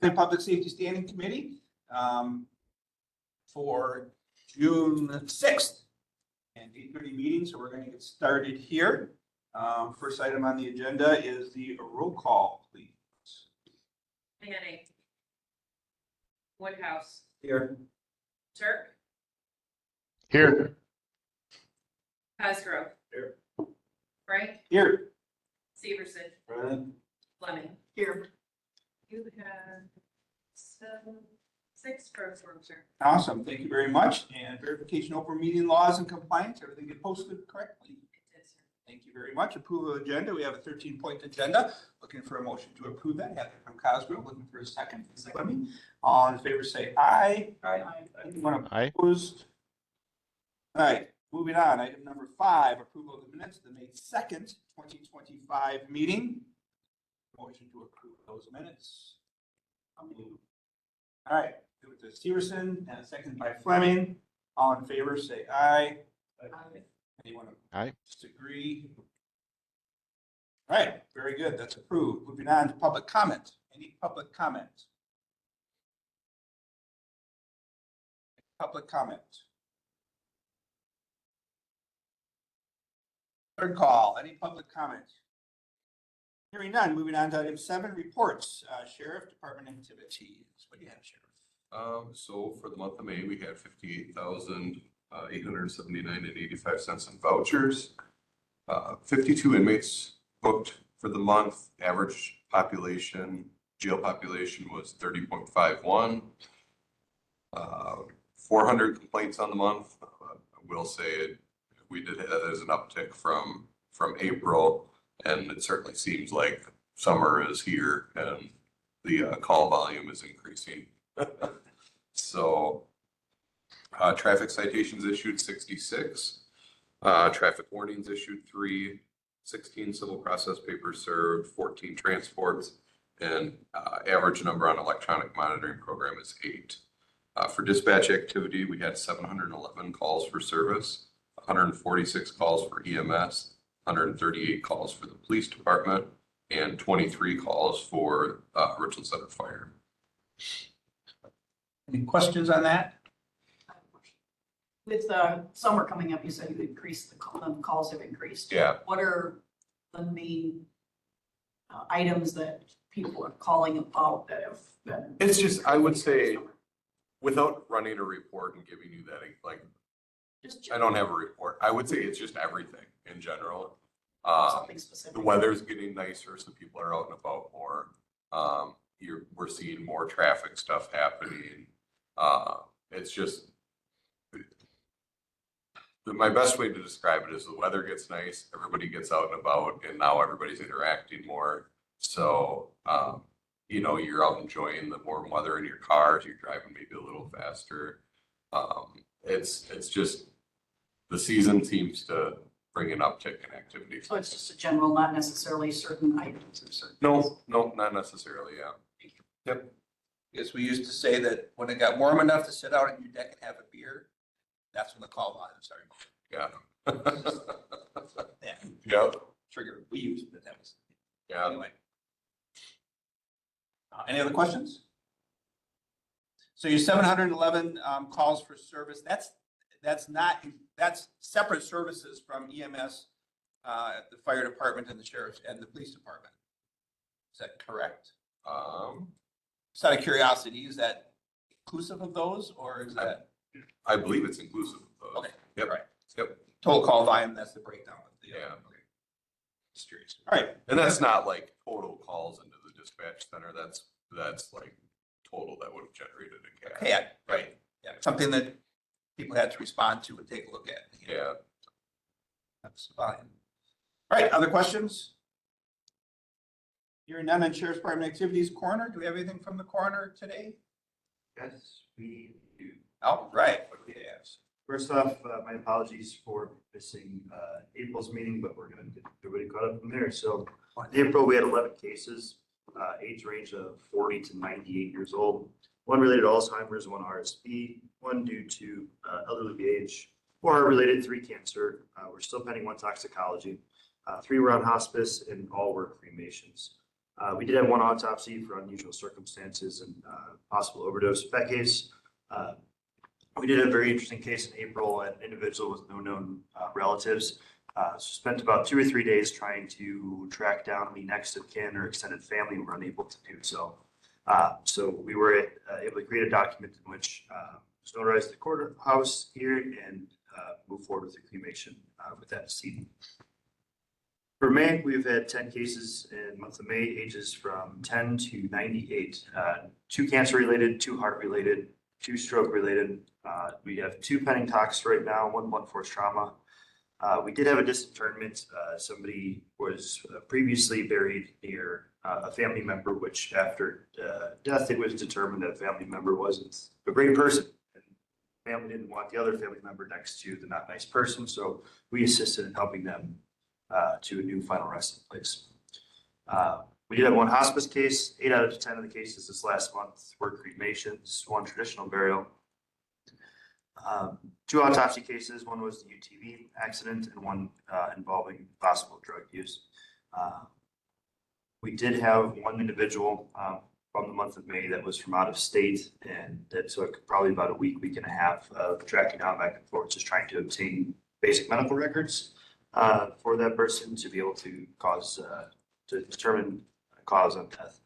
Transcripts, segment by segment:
The Public Safety Standing Committee for June 6th and 8:30 meeting. So we're going to get started here. First item on the agenda is the roll call, please. Manning. Woodhouse. Here. Turk. Here. Cosgrove. Here. Frank. Here. Severson. Present. Fleming. Here. You have 6 first ones, sir. Awesome. Thank you very much. And verification over meeting laws and compliance. Everything get posted correctly. Thank you very much. Approval of agenda. We have a 13-point agenda. Looking for a motion to approve that. Heather from Cosgrove. Looking for a second. Fleming. All in favor say aye. Aye. Anyone Aye. opposed? All right, moving on. Item number 5, approval of the minutes of the May 2nd, 2025 meeting. Motion to approve those minutes. All right, do it to Severson and a second by Fleming. All in favor say aye. Anyone Aye. disagree? All right, very good. That's approved. Moving on to public comment. Any public comment? Public comment. Third call. Any public comment? Hearing none. Moving on to item 7, reports. Sheriff Department activities. What do you have, Sheriff? So for the month of May, we had 58,879.85 in vouchers. 52 inmates booked for the month. Average population, jail population was 30.51. 400 complaints on the month. I will say we did have that as an uptick from April, and it certainly seems like summer is here and the call volume is increasing. So traffic citations issued 66, traffic warnings issued 3, 16 civil process papers served, 14 transports, and average number on electronic monitoring program is 8. For dispatch activity, we had 711 calls for service, 146 calls for EMS, 138 calls for the police department, and 23 calls for Richland Center Fire. Any questions on that? With summer coming up, you said you increased the calls have increased. Yeah. What are the main items that people are calling about that have been? It's just, I would say, without running a report and giving you that, like, Just I don't have a report. I would say it's just everything in general. something specific. The weather's getting nicer, so people are out and about more. We're seeing more traffic stuff happening. It's just, my best way to describe it is the weather gets nice, everybody gets out and about, and now everybody's interacting more. So, you're out enjoying the warm weather in your cars, you're driving maybe a little faster. It's just, the season seems to bring an uptick in activity. So it's just a general, not necessarily certain items or certain. No, not necessarily, yeah. Yep. Yes, we used to say that when it got warm enough to sit out on your deck and have a beer, that's when the call volume started. Yeah. Yeah, Yep. trigger we used, but that was Yeah. anyway. Any other questions? So your 711 calls for service. That's separate services from EMS, the fire department, and the sheriff's and the police department. Is that correct? Just out of curiosity, is that inclusive of those, or is that I believe it's inclusive of those. okay? Yep. All right. Yep. Total call volume. That's the breakdown of the. Yeah. Okay. Just curious. All right. And that's not like total calls into the dispatch center. That's like total that would have generated a CAD. Yeah. Right. Yeah. Something that people had to respond to and take a look at. Yeah. That's fine. All right, other questions? Hearing none on Sheriff's Department activities, coroner. Do we have anything from the coroner today? Yes, we do. All right. What do we have? First off, my apologies for missing April's meeting, but we're going to get everybody caught up from there. So in April, we had 11 cases, age range of 40 to 98 years old. One related to Alzheimer's, one RSV, one due to elderly age, 4 related, 3 cancer. We're still pending 1 toxicology. 3 were on hospice, and all were cremations. We did have one autopsy for unusual circumstances and possible overdose. That case, we did a very interesting case in April, an individual with no known relatives. Spent about 2 or 3 days trying to track down the next of kin or extended family and were unable to do so. So we were able to create a document in which was notarized at the courthouse here and move forward with the cremation with that decedent. For May, we've had 10 cases in the month of May, ages from 10 to 98. 2 cancer-related, 2 heart-related, 2 stroke-related. We have 2 pending talks right now, 1 blunt force trauma. We did have a disinterment. Somebody was previously buried near a family member, which after death, it was determined that family member wasn't a great person. And family didn't want the other family member next to the not nice person, so we assisted in helping them to a new final resting place. We did have 1 hospice case. 8 out of 10 of the cases this last month were cremations, 1 traditional burial. 2 autopsy cases. 1 was the UTV accident and 1 involving possible drug use. We did have 1 individual from the month of May that was from out of state, and that took probably about a week and a half of tracking down back and forth, just trying to obtain basic medical records for that person to be able to determine cause of death.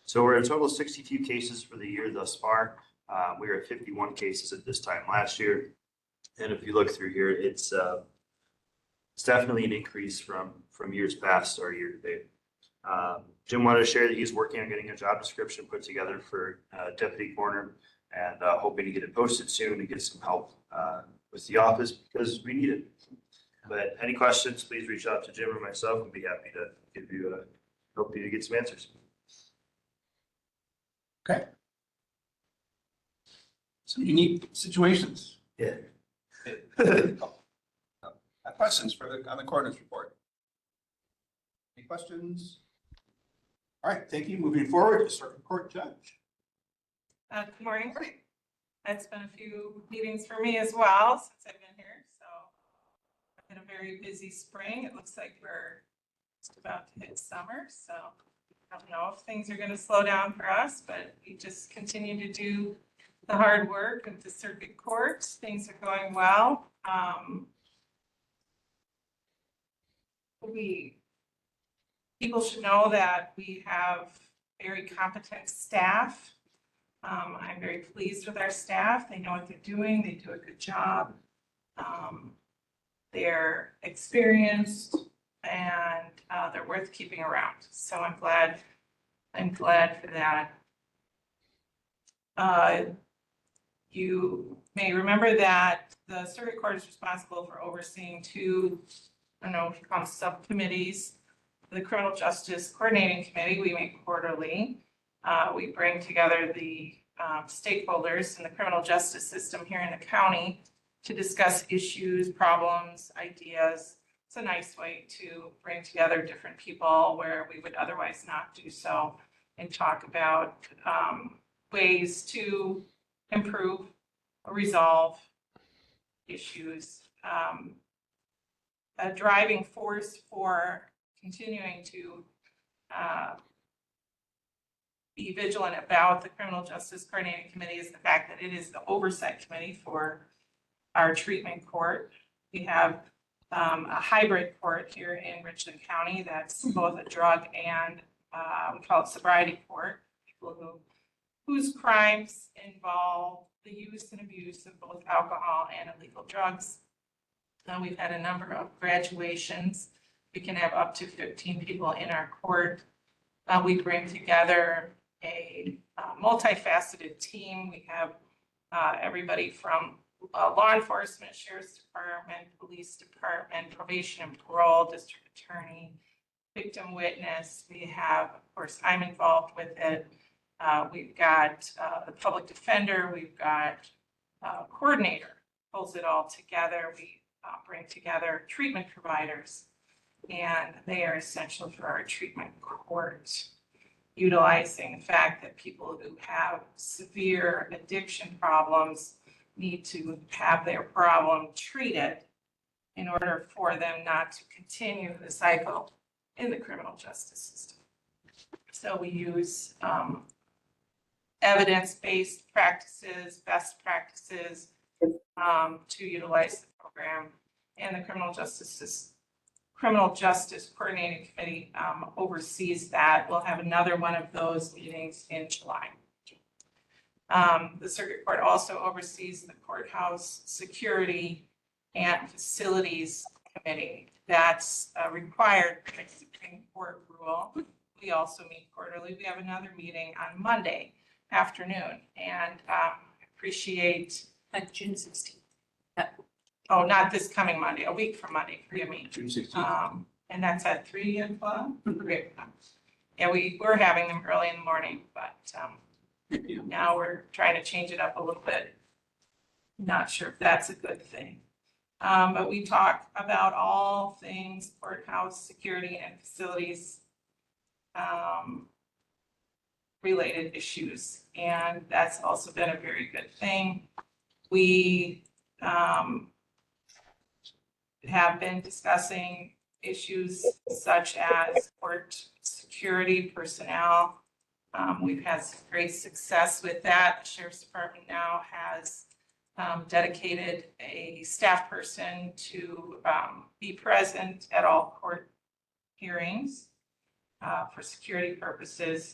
So we're at a total of 62 cases for the year thus far. We were at 51 cases at this time last year. And if you look through here, it's definitely an increase from years past or year to date. Jim wanted to share that he's working on getting a job description put together for deputy coroner and hoping to get it posted soon and get some help with the office because we need it. But any questions, please reach out to Jim or myself. We'd be happy to give you help you to get some answers. Okay. Some unique situations. Yeah. Questions on the coroner's report? Any questions? All right, thank you. Moving forward, Circuit Court Judge. Good morning. It's been a few meetings for me as well since I've been here, so I've been a very busy spring. It looks like we're just about to hit summer, so I don't know if things are going to slow down for us, but we just continue to do the hard work of the circuit court. Things are going well. People should know that we have very competent staff. I'm very pleased with our staff. They know what they're doing. They do a good job. They're experienced and they're worth keeping around. So I'm glad for that. You may remember that the circuit court is responsible for overseeing 2, I don't know if you call them subcommittees. The Criminal Justice Coordinating Committee, we meet quarterly. We bring together the stakeholders in the criminal justice system here in the county to discuss issues, problems, ideas. It's a nice way to bring together different people where we would otherwise not do so and talk about ways to improve, resolve issues. A driving force for continuing to be vigilant about the Criminal Justice Coordinating Committee is the fact that it is the oversight committee for our treatment court. We have a hybrid court here in Richland County that's both a drug and we call it sobriety court. People whose crimes involve the use and abuse of both alcohol and illegal drugs. We've had a number of graduations. We can have up to 15 people in our court. We bring together a multifaceted team. We have everybody from law enforcement, sheriff's department, police department, probation and parole, district attorney, victim witness. We have, of course, I'm involved with it. We've got the public defender. We've got coordinator, pulls it all together. We bring together treatment providers, and they are essential for our treatment court, utilizing the fact that people who have severe addiction problems need to have their problem treated in order for them not to continue the cycle in the criminal justice system. So we use evidence-based practices, best practices to utilize the program. And the Criminal Justice Coordinating Committee oversees that. We'll have another one of those meetings in July. The Circuit Court also oversees the Courthouse Security and Facilities Committee. That's required by Supreme Court rule. We also meet quarterly. We have another meeting on Monday afternoon, and appreciate. June 16th. Oh, not this coming Monday, a week from Monday, forgive me. June 16th. And that's at 3 o'clock. Great. Yeah, we're having them early in the morning, but now we're trying to change it up a little bit. Not sure if that's a good thing. But we talk about all things courthouse security and facilities related issues. And that's also been a very good thing. We have been discussing issues such as court security personnel. We've had some great success with that. The Sheriff's Department now has dedicated a staff person to be present at all court hearings for security purposes.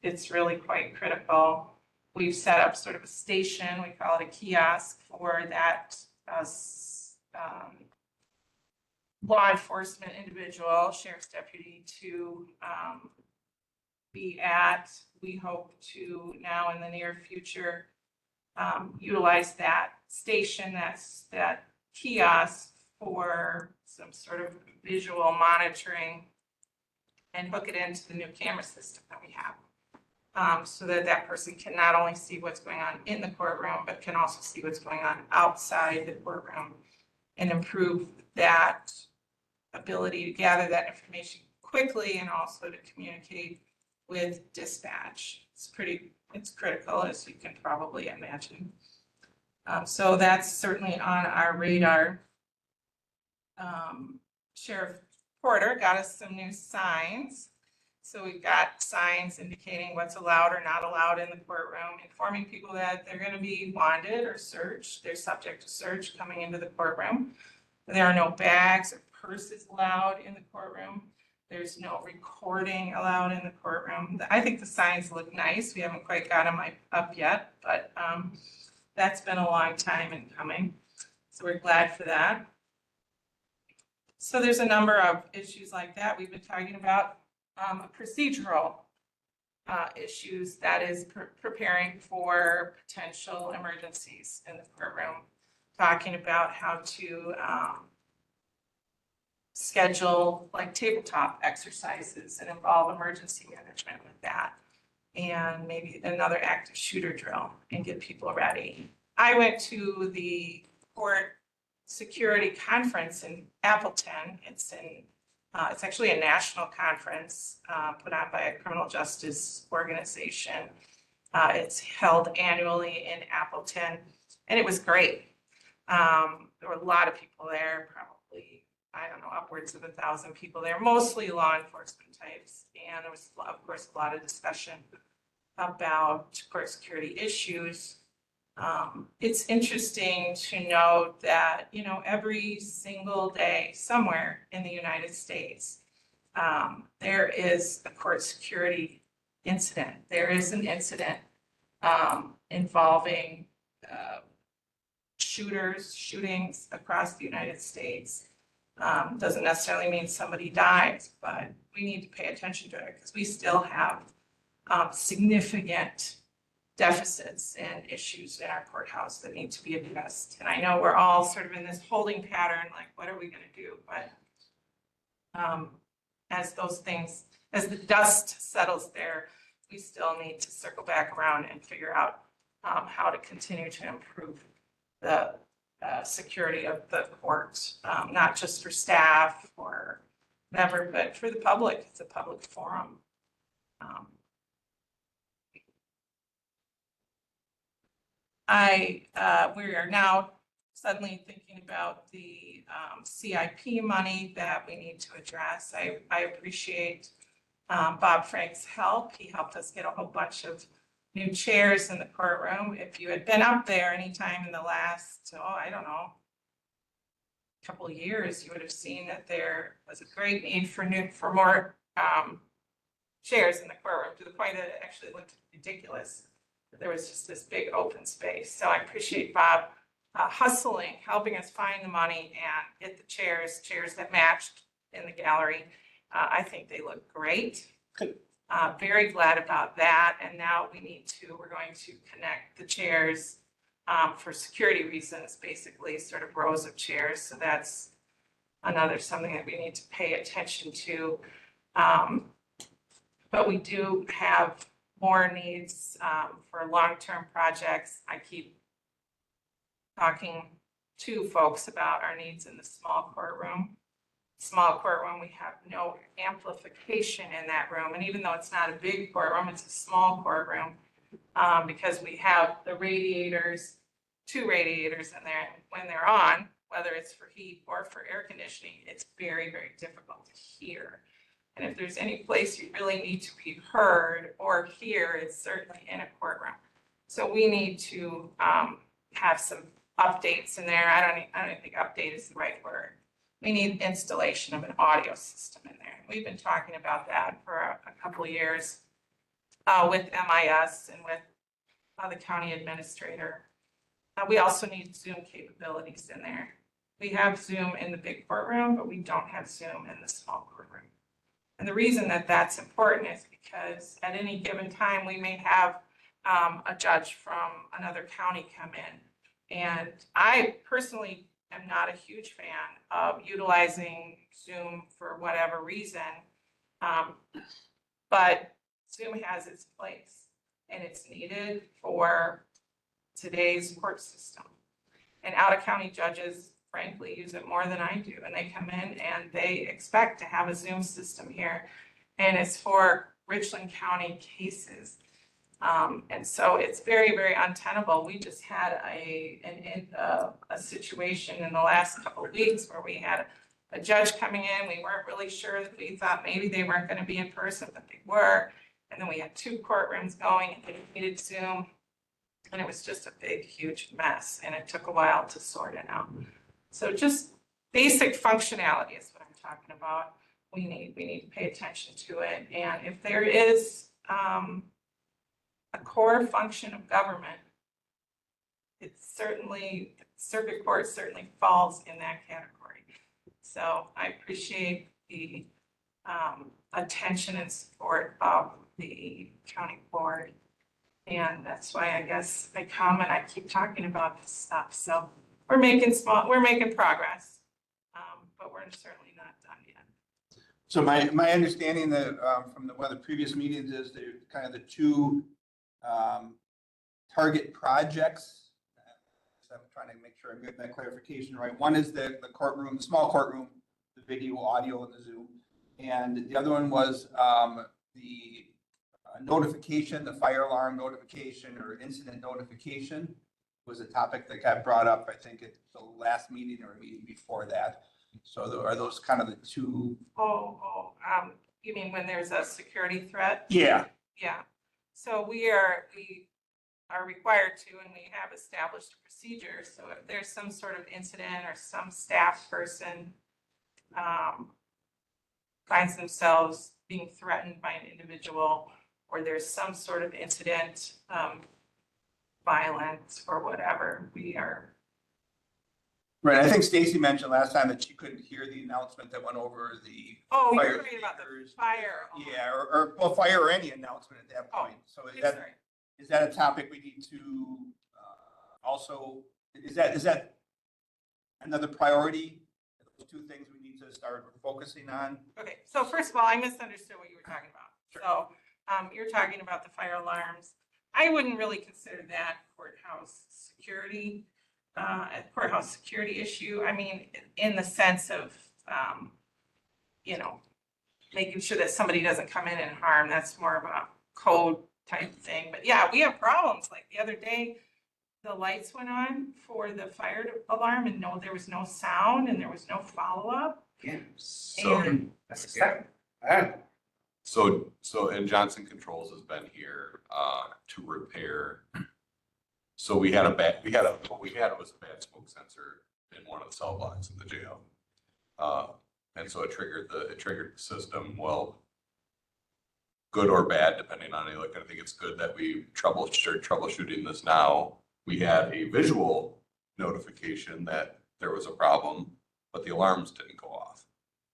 It's really quite critical. We've set up sort of a station, we call it a kiosk, for that law enforcement individual, sheriff's deputy, to be at. We hope to now in the near future utilize that station, that kiosk, for some sort of visual monitoring and hook it into the new camera system that we have. So that that person can not only see what's going on in the courtroom, but can also see what's going on outside the courtroom and improve that ability to gather that information quickly and also to communicate with dispatch. It's critical, as you can probably imagine. So that's certainly on our radar. Sheriff Porter got us some new signs. So we've got signs indicating what's allowed or not allowed in the courtroom, informing people that they're going to be wanted or searched. They're subject to search coming into the courtroom. There are no bags or purses allowed in the courtroom. There's no recording allowed in the courtroom. I think the signs look nice. We haven't quite got them up yet, but that's been a long time in coming. So we're glad for that. So there's a number of issues like that we've been talking about. Procedural issues, that is preparing for potential emergencies in the courtroom, talking about how to schedule like tabletop exercises and involve emergency management with that, and maybe another active shooter drill and get people ready. I went to the court security conference in Appleton. It's actually a national conference put on by a criminal justice organization. It's held annually in Appleton, and it was great. There were a lot of people there, probably, I don't know, upwards of 1,000 people there, mostly law enforcement types. And there was, of course, a lot of discussion about court security issues. It's interesting to note that, every single day somewhere in the United States, there is a court security incident. There is an incident involving shootings across the United States. Doesn't necessarily mean somebody dies, but we need to pay attention to it because we still have significant deficits and issues in our courthouse that need to be addressed. And I know we're all sort of in this holding pattern, like, what are we going to do? But as the dust settles there, we still need to circle back around and figure out how to continue to improve the security of the court, not just for staff or whatever, but for the public. It's a public forum. We are now suddenly thinking about the CIP money that we need to address. I appreciate Bob Frank's help. He helped us get a whole bunch of new chairs in the courtroom. If you had been up there anytime in the last, I don't know, couple of years, you would have seen that there was a great need for more chairs in the courtroom, to the point that it actually looked ridiculous. There was just this big open space. So I appreciate Bob hustling, helping us find the money and get the chairs that matched in the gallery. I think they look great. Very glad about that. And now we're going to connect the chairs for security reasons, basically sort of rows of chairs. So that's something that we need to pay attention to. But we do have more needs for long-term projects. I keep talking to folks about our needs in the small courtroom. Small courtroom, we have no amplification in that room. And even though it's not a big courtroom, it's a small courtroom because we have the radiators, 2 radiators in there. When they're on, whether it's for heat or for air conditioning, it's very, very difficult to hear. And if there's any place you really need to be heard or hear, it's certainly in a courtroom. So we need to have some updates in there. I don't think update is the right word. We need installation of an audio system in there. We've been talking about that for a couple of years with MIS and with the county administrator. We also need Zoom capabilities in there. We have Zoom in the big courtroom, but we don't have Zoom in the small courtroom. And the reason that that's important is because at any given time, we may have a judge from another county come in. And I personally am not a huge fan of utilizing Zoom for whatever reason. But Zoom has its place and it's needed for today's court system. And out-of-county judges, frankly, use it more than I do. And they come in and they expect to have a Zoom system here. And it's for Richland County cases. And so it's very, very untenable. We just had a situation in the last couple of weeks where we had a judge coming in. We weren't really sure. We thought maybe they weren't going to be in person, but they were. And then we had 2 courtrooms going and they needed Zoom. And it was just a big, huge mess. And it took a while to sort it out. So just basic functionality is what I'm talking about. We need to pay attention to it. And if there is a core function of government, it's certainly, circuit court certainly falls in that category. So I appreciate the attention and support of the county board. And that's why I guess I come and I keep talking about this stuff. So we're making progress, but we're certainly not done yet. So my understanding that from one of the previous meetings is they're kind of the 2 target projects. So I'm trying to make sure I'm getting that clarification right. One is the courtroom, the small courtroom, the video, audio, and the Zoom. And the other one was the notification, the fire alarm notification or incident notification was a topic that got brought up, I think, at the last meeting or a meeting before that. So are those kind of the 2? You mean when there's a security threat? Yeah. Yeah. So we are required to, and we have established a procedure. So if there's some sort of incident or some staff person finds themselves being threatened by an individual, or there's some sort of incident, violence or whatever, we are. Right. I think Stacy mentioned last time that she couldn't hear the announcement that went over the Oh, fire you're talking about the speakers. fire. Yeah, or fire or any announcement at that point. So Sorry. is that a topic we need to also, is that another priority? Those 2 things we need to start focusing on? Okay, so first of all, I misunderstood what you were talking about. Sure. So you're talking about the fire alarms. I wouldn't really consider that courthouse security, a courthouse security issue. I mean, in the sense of, making sure that somebody doesn't come in and harm. That's more of a code type thing. But yeah, we have problems. Like the other day, the lights went on for the fire alarm and there was no sound and there was no follow-up. So, And yeah. And Johnson Controls has been here, to repair. So we had what we had was a bad smoke sensor in one of the cell blocks in the jail. And so it triggered the system. Well, good or bad, depending on how you look at it. I think it's good that we troubleshooting this now. We had a visual notification that there was a problem, but the alarms didn't go off.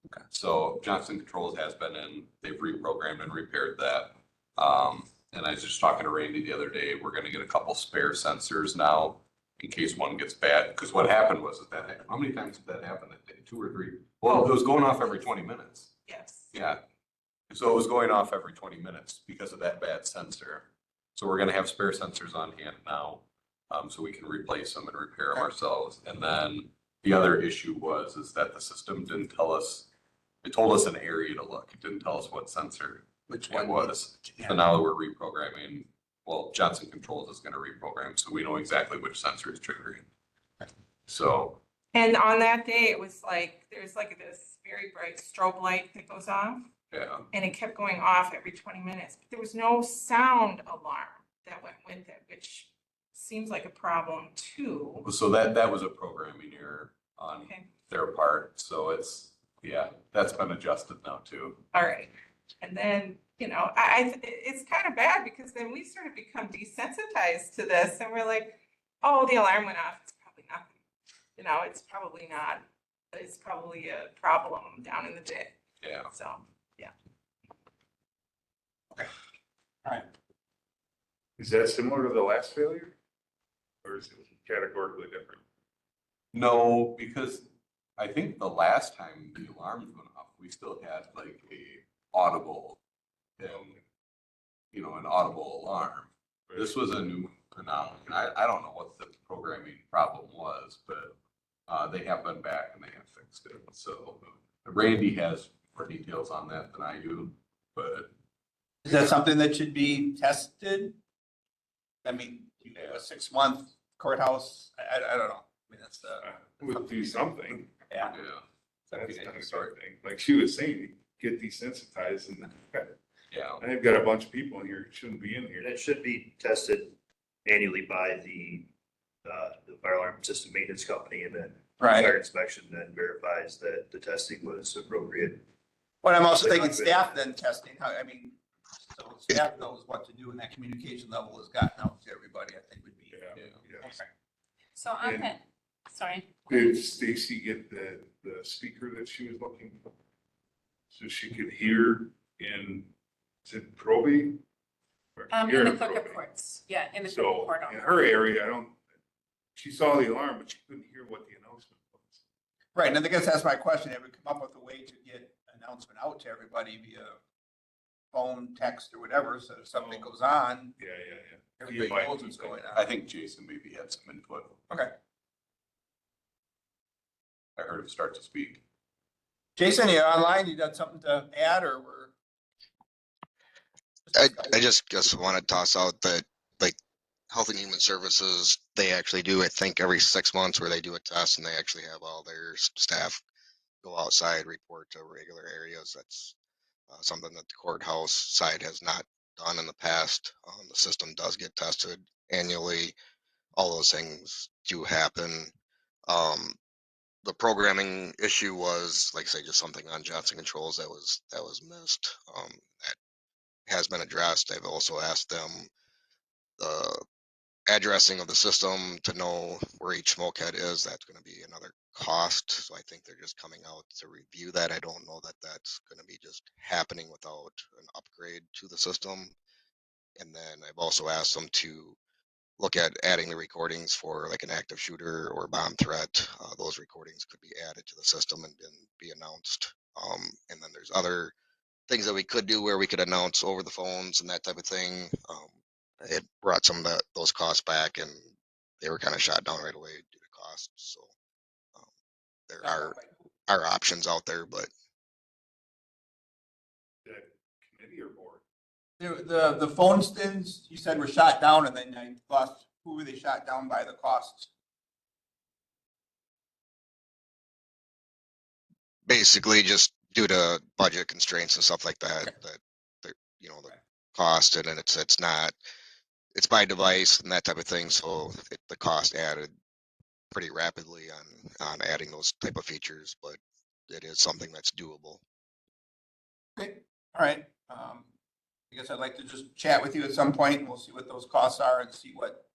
Okay. So Johnson Controls has been in, they've reprogrammed and repaired that. And I was just talking to Randy the other day, we're gonna get a couple spare sensors now in case one gets bad. Because what happened was that, how many times did that happen that day? 2 or 3? Well, it was going off every 20 minutes. Yes. Yeah. So it was going off every 20 minutes because of that bad sensor. So we're gonna have spare sensors on hand now, so we can replace them and repair them ourselves. And then the other issue is that the system didn't tell us, it told us an area to look. It didn't tell us what sensor Which it one? was. So now we're reprogramming, well, Johnson Controls is gonna reprogram, so we know exactly which sensor is triggering. So, And on that day, it was like, there's like this very bright strobe light that goes off. yeah, And it kept going off every 20 minutes. But there was no sound alarm that went with it, which seems like a problem too. so that was a programming error on Okay, their part. So it's, yeah, that's been adjusted now too. all right. And then, it's kind of bad because then we sort of become desensitized to this and we're like, oh, the alarm went off. It's probably nothing. It's probably not. It's probably a problem down in the day. Yeah. So, All right. Is that similar to the last failure? Or is it categorically different? No, because I think the last time the alarms went off, we still had like a audible, an audible alarm. This was a new phenomenon. I don't know what the programming problem was, but they have been back and they have fixed it. So Randy has more details on that than I do, but Is that something that should be tested? I mean, you have a 6-month courthouse, I don't know. I mean, that's, Would do something. yeah. yeah, That's not a good thing. Like she was saying, get desensitized and yeah. I've got a bunch of people in here who shouldn't be in here. And it should be tested annually by the fire alarm system maintenance company, and then Right. fire inspection then verifies that the testing was appropriate. But I'm also thinking staff then testing, so staff knows what to do and that communication level is gotten out to everybody, I think would be. Yeah. Okay. So on And- that, sorry. Did Stacy get the speaker that she was looking for? So she could hear is it probate? Or In hear the in clerk of probate? courts, yeah, in the clerk So of court in office. her area, she saw the alarm, but she couldn't hear what the announcement was. Right, and I guess that's my question, have we come up with a way to get announcement out to everybody via phone, text, or whatever, so if something goes on, Yeah. everybody might knows be what's thinking. going I on. think Jason maybe had some input. Okay. I heard him start to speak. Jason, you online, you got something to add, or we're? I just want to toss out that, like, Health and Human Services, they actually do, I think, every 6 months where they do a test and they actually have all their staff go outside, report to regular areas. That's something that the courthouse side has not done in the past. The system does get tested annually. All those things do happen. The programming issue was, like I say, just something on Johnson Controls that was missed. That has been addressed. I've also asked them the addressing of the system to know where each smoke head is. That's going to be another cost. So I think they're just coming out to review that. I don't know that that's going to be just happening without an upgrade to the system. And then I've also asked them to look at adding the recordings for like an active shooter or bomb threat. Those recordings could be added to the system and be announced. And then there's other things that we could do where we could announce over the phones and that type of thing. It brought some of those costs back, and they were kind of shot down right away due to cost. So there are options out there, but That committee or board? The phone stins, you said were shot down, and then I lost, who were they shot down by, the costs? basically just due to budget constraints and stuff like that, that the cost, and then it's not, it's by device and that type of thing. So the cost added pretty rapidly on adding those type of features, but it is something that's doable. Okay, all right. I guess I'd like to just chat with you at some point and we'll see what those costs are and see what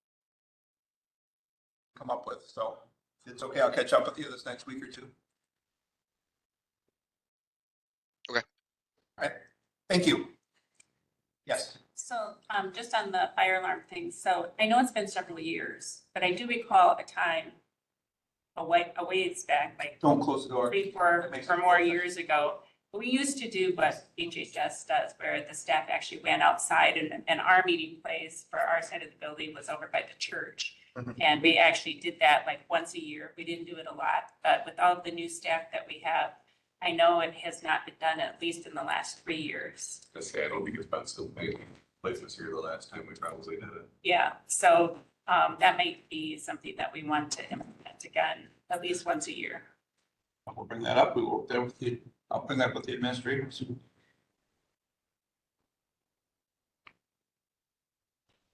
come up with. So if it's okay, I'll catch up with you this next week or two. Okay. All right, thank you. Yes. So, just on the fire alarm thing, so I know it's been several years, but I do recall a time a ways back, like Don't close the door. 3, 4, or more years ago. We used to do what HHS does, where the staff actually went outside and our meeting place for our side of the building was over by the church. Mhm. And we actually did that like once a year. We didn't do it a lot, but with all the new staff that we have, I know it has not been done at least in the last 3 years. I say, I don't think it's been so many places here the last time we probably did it. Yeah, so that might be something that we want to implement again, at least once a year. We'll bring that up. We will, there with the, I'll bring that up with the administrators.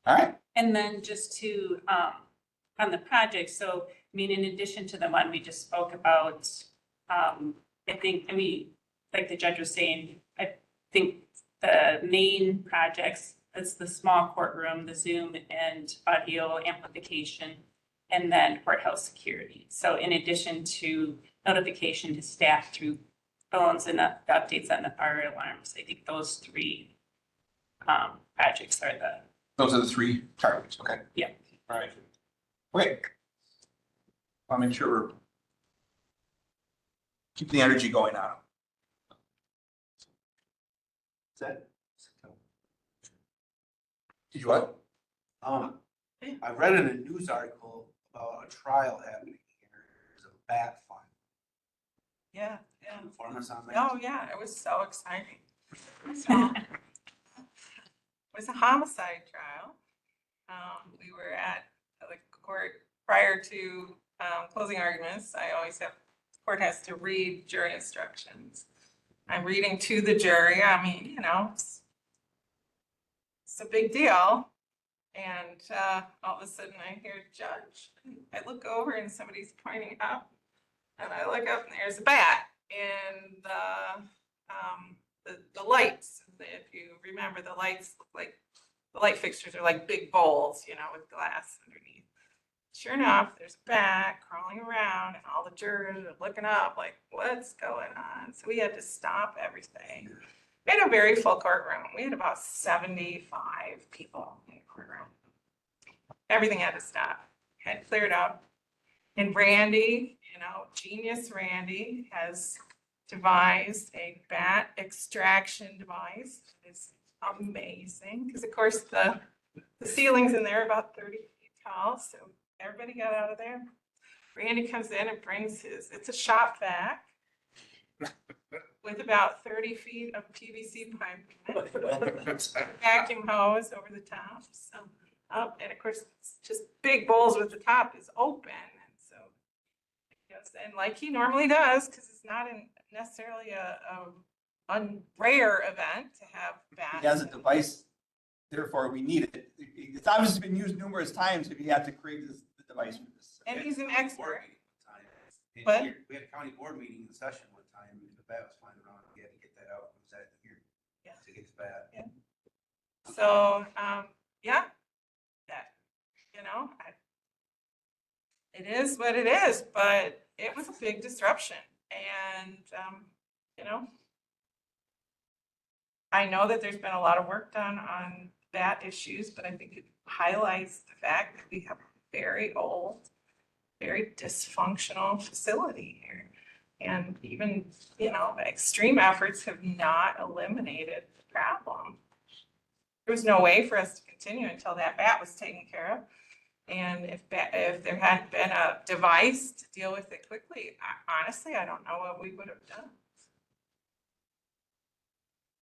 All right. And then just to, on the project, so, I mean, in addition to the one we just spoke about, I mean, like the judge was saying, I think the main projects, it's the small courtroom, the Zoom and audio amplification, and then courthouse security. So in addition to notification to staff through phones and the updates on the fire alarms, I think those 3 projects are the. Those are the 3 targets. Okay. Yeah. All right. Okay. I'll make sure we're keeping the energy going on. Is that? Did you what? I read in a news article about a trial happening here. There's a bat fund. Yeah, Can you inform us on that? oh, yeah, it was so exciting. So, it was a homicide trial. We were at the court prior to closing arguments. I always have, the court has to read jury instructions. I'm reading to the jury. I mean, it's a big deal. And all of a sudden I hear judge. I look over and somebody's pointing up. And I look up and there's a bat. And the lights, if you remember, the lights look like, the light fixtures are like big bowls, with glass underneath. Sure enough, there's a bat crawling around and all the jurors are looking up like, what's going on? So we had to stop everything. We had a very full courtroom. We had about 75 people in the courtroom. Everything had to stop, had cleared out. And Randy, genius Randy has devised a bat extraction device. It's amazing because of course the ceilings in there are about 30 feet tall. So everybody got out of there. Randy comes in and brings it's a shop vac with about 30 feet of PVC pipe, vacuum hose over the top. So, and of course, it's just big bowls with the top is open. And so, and like he normally does, because it's not necessarily a rare event to have bats. He has a device, therefore we need it. It's obviously been used numerous times if you have to create the device for this. And he's an expert. We But- had a county board meeting in session one time, and the bat was flying around, we had to get that out, it was at here. Yeah. To get the bat. Yeah. So, yeah, that, it is what it is, but it was a big disruption. And, I know that there's been a lot of work done on bat issues, but I think it highlights the fact that we have a very old, very dysfunctional facility here. And even, extreme efforts have not eliminated the problem. There was no way for us to continue until that bat was taken care of. And if there hadn't been a device to deal with it quickly, honestly, I don't know what we would have done.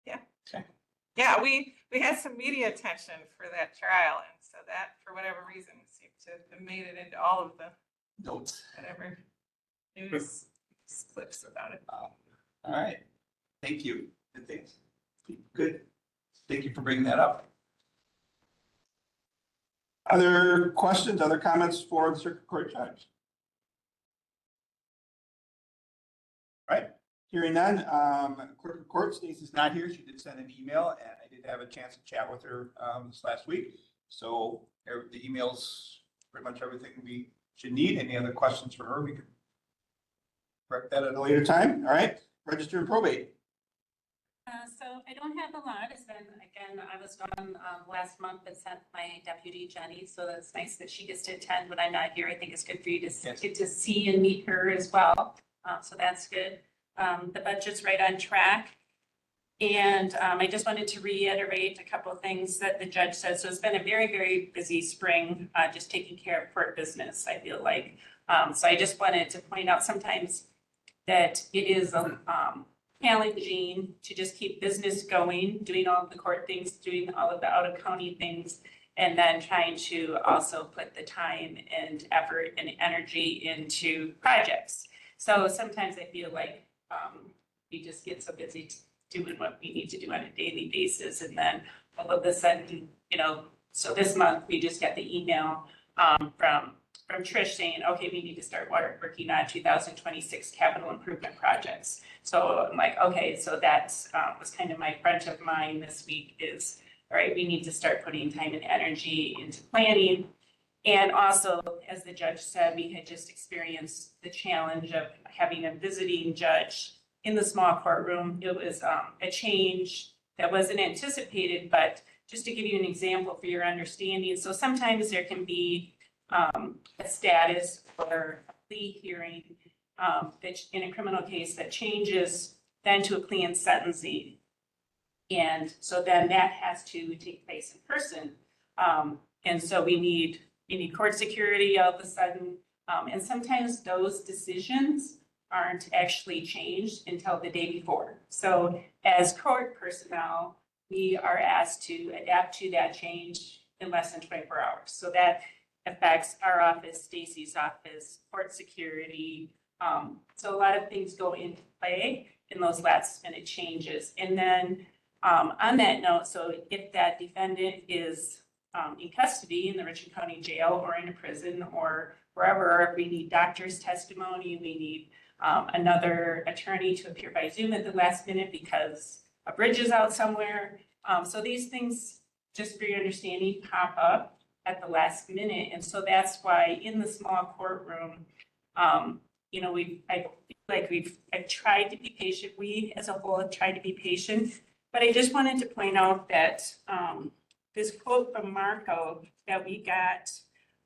Yeah. Okay. Yeah, we had some media attention for that trial. And so that, for whatever reason, seemed to have made it into all of the Notes. whatever news clips about it. All right. Thank you. Good things. Good. Thank you for bringing that up. Other questions, other comments for the circuit court judge? All right, hearing none, clerk of court, Stacy's not here. She did send an email and I did have a chance to chat with her this last week. So the email's pretty much everything we should need. Any other questions for her? We can correct that at a later time. All right, register and probate. So I don't have a lot. It's been, again, I was gone last month and sent my deputy Jenny, so that's nice that she gets to attend when I'm not here. I think it's good for you to get to see and meet her as well. So that's good. The budget's right on track. And I just wanted to reiterate a couple of things that the judge said. So it's been a very, very busy spring, just taking care of court business, I feel like. So I just wanted to point out sometimes that it is challenging to just keep business going, doing all of the court things, doing all of the out of county things, and then trying to also put the time and effort and energy into projects. So sometimes I feel like we just get so busy doing what we need to do on a daily basis, and then all of a sudden, so this month we just got the email from Trish saying, okay, we need to start working on 2026 capital improvement projects. So I'm like, okay, so that's was kind of my front of mind this week is, all right, we need to start putting time and energy into planning. And also, as the judge said, we had just experienced the challenge of having a visiting judge in the small courtroom. It was a change that wasn't anticipated, but just to give you an example for your understanding. So sometimes there can be a status or a plea hearing that in a criminal case that changes then to a plea and sentencing. And so then that has to take place in person. And so we need court security all of a sudden. And sometimes those decisions aren't actually changed until the day before. So as court personnel, we are asked to adapt to that change in less than 24 hours. So that affects our office, Stacy's office, court security. So a lot of things go into play in those last minute changes. And then on that note, so if that defendant is in custody in the Richland County Jail or in a prison or wherever, or if we need doctor's testimony, we need another attorney to appear by Zoom at the last minute because a bridge is out somewhere. So these things, just for your understanding, pop up at the last minute. And so that's why in the small courtroom, I've tried to be patient. We as a whole have tried to be patient, but I just wanted to point out that this quote from Marco that we got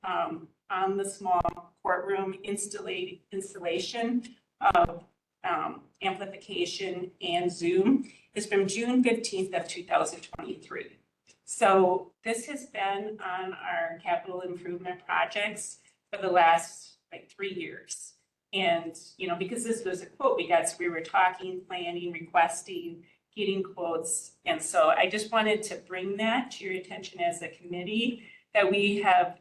on the small courtroom installation of amplification and Zoom is from June 15th of 2023. So this has been on our capital improvement projects for the last 3 years. And, because this was a quote we got, so we were talking, planning, requesting, getting quotes. And so I just wanted to bring that to your attention as a committee that we have,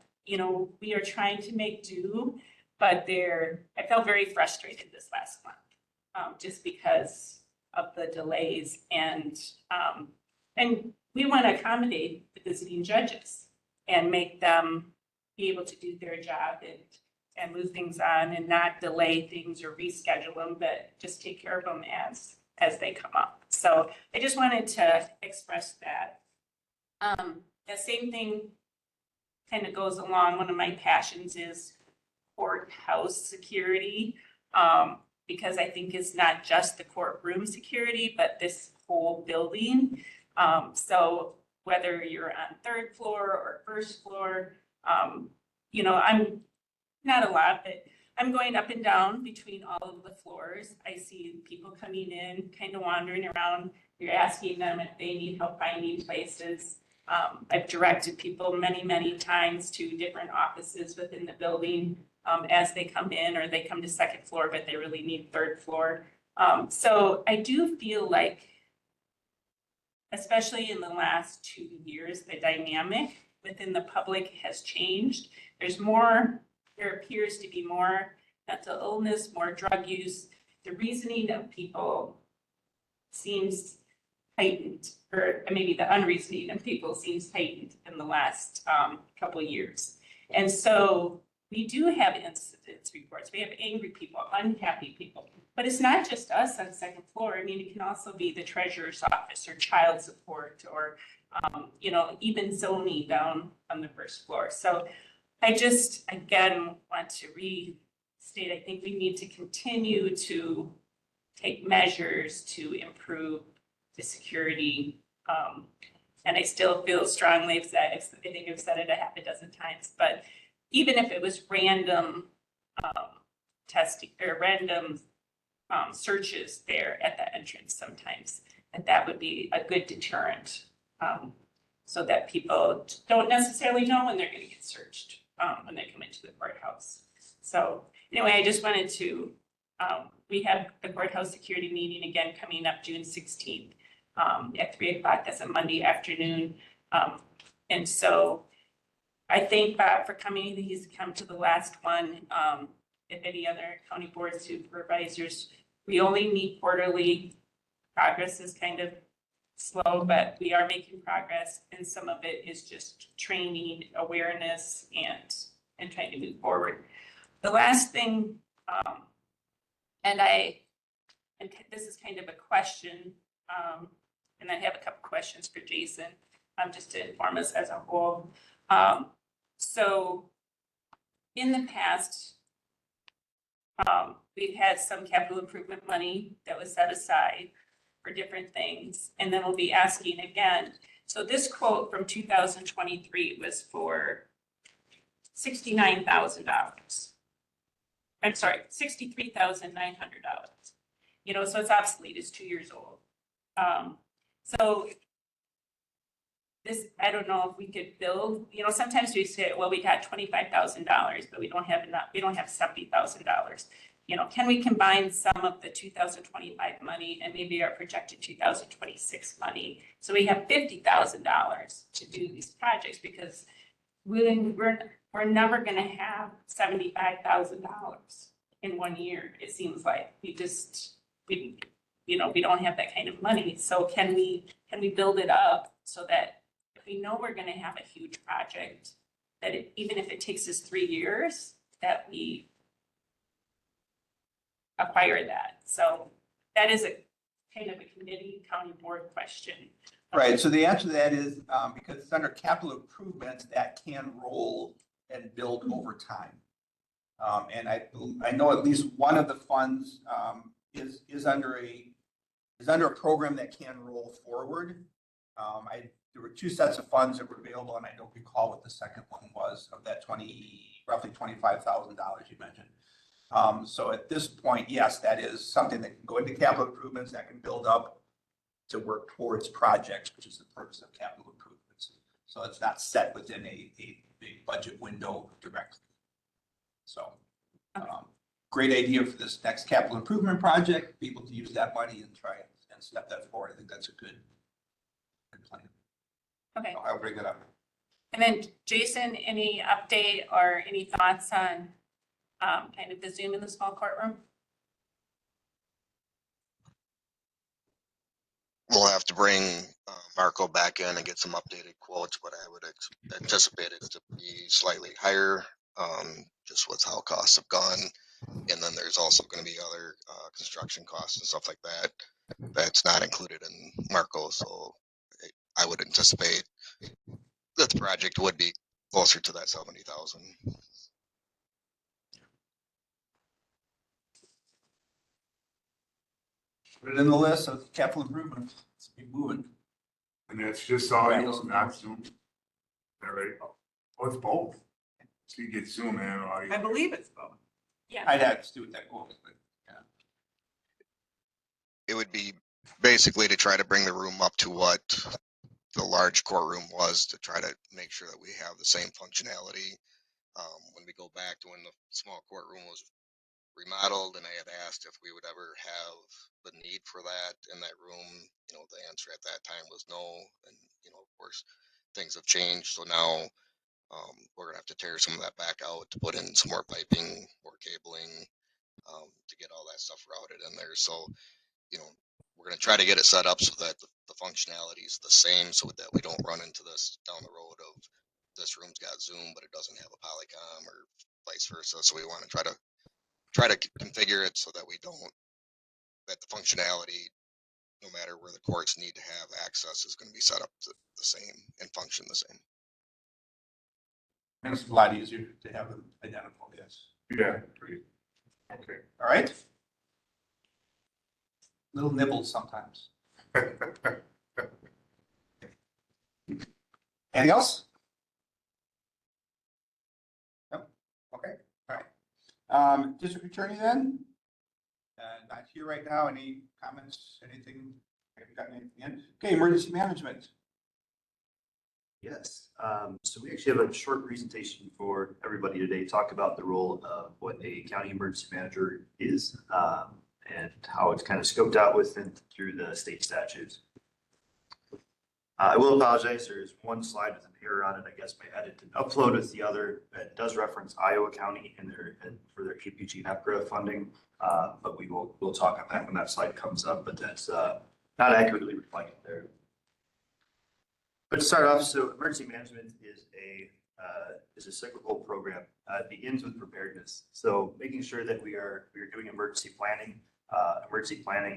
we are trying to make do, but I felt very frustrated this last month, just because of the delays and we want to accommodate the visiting judges and make them be able to do their job and move things on and not delay things or reschedule them, but just take care of them as they come up. So I just wanted to express that. The same thing kind of goes along. One of my passions is courthouse security, because I think it's not just the courtroom security, but this whole building. So whether you're on 3rd floor or 1st floor, I'm not a lot, but I'm going up and down between all of the floors. I see people coming in, kind of wandering around. You're asking them if they need help finding places. I've directed people many, many times to different offices within the building as they come in, or they come to 2nd floor, but they really need 3rd floor. So I do feel like, especially in the last 2 years, the dynamic within the public has changed. There appears to be more mental illness, more drug use. The reasoning of people seems heightened, or maybe the unreasoning in people seems heightened in the last couple of years. And so we do have incidents reports. We have angry people, unhappy people. But it's not just us on the second floor. I mean, it can also be the treasurer's office or child support or, even zoning down on the first floor. So I just, again, want to restate, I think we need to continue to take measures to improve the security. And I still feel strongly, I think I've said it a half a dozen times, but even if it was random testing or random searches there at the entrance sometimes, that would be a good deterrent, so that people don't necessarily know when they're going to get searched when they come into the courthouse. So anyway, I just wanted to, we have the courthouse security meeting again coming up June 16th at 3:00. That's a Monday afternoon. And so I thank Bob for coming. He's come to the last one. If any other county board supervisors, we only meet quarterly. Progress is kind of slow, but we are making progress. And some of it is just training, awareness, and trying to move forward. The last thing, and this is kind of a question, and I have a couple questions for Jason, just to inform us as a whole. So in the past, we've had some capital improvement money that was set aside for different things, and then we'll be asking again. So this quote from 2023 was for $69,000. I'm sorry, $63,900. So it's obsolete, it's 2 years old. So this, I don't know if we could build, sometimes we say, well, we got $25,000, but we don't have enough, we don't have $70,000. Can we combine some of the 2025 money and maybe our projected 2026 money? So we have $50,000 to do these projects, because we're never gonna have $75,000 in 1 year. It seems like we don't have that kind of money. So can we build it up so that if we know we're gonna have a huge project, that even if it takes us 3 years, that we acquire that. So that is a kind of a committee county board question. Right, so the answer to that is, because it's under capital improvements, that can roll and build over time. And I know at least one of the funds is under a program that can roll forward. There were 2 sets of funds that were available, and I don't recall what the second one was of that roughly $25,000 you mentioned. So at this point, yes, that is something that can go into capital improvements, that can build up to work towards projects, which is the purpose of capital improvements. So it's not set within a budget window directly. So great idea for this next capital improvement project, be able to use that money and try and step that forward. I think that's a good plan. Okay. I'll bring it up. And then Jason, any update or any thoughts on kind of the Zoom in the small courtroom? We'll have to bring Marco back in and get some updated quotes, but I would anticipate it to be slightly higher, just with how costs have gone. And then there's also going to be other construction costs and stuff like that that's not included in Marco. So I would anticipate that the project would be closer to that 70,000. Put it in the list of capital improvements. Let's be moving. And that's just audio, not Zoom. Is that right? Oh, it's both. So you get Zoom and audio. I believe it's both. Yeah. I'd have to do with that goes, but yeah. It would be basically to try to bring the room up to what the large courtroom was, to try to make sure that we have the same functionality. When we go back to when the small courtroom was remodeled, and I had asked if we would ever have the need for that in that room, the answer at that time was no. And, of course, things have changed. So now we're gonna have to tear some of that back out to put in some more piping, more cabling, to get all that stuff routed in there. So, we're gonna try to get it set up so that the the functionality is the same so that we don't run into this down the road of this room's got Zoom, but it doesn't have a Polycom or vice versa. So we want to try to configure it so that that the functionality, no matter where the courts need to have access, is going to be set up the same and function the same. Makes it a lot easier to have them identical, yes. Yeah, great. Okay. All right? Little nibbles sometimes. Anything else? No? Okay, all right. District Attorney then? Not here right now. Any comments, anything? Haven't gotten anything in? Okay, Emergency Management. Yes, so we actually have a short presentation for everybody today, talk about the role of what a county emergency manager is, and how it's kind of scoped out within through the state statutes. I will apologize, there's one slide with an error on it. I guess my edit didn't upload with the other. It does reference Iowa County for their KPG and EPGRA funding, but we'll talk on that when that slide comes up, but that's not accurately reflected there. But to start off, so emergency management is a cyclical program. It begins with preparedness. So making sure that we are doing emergency planning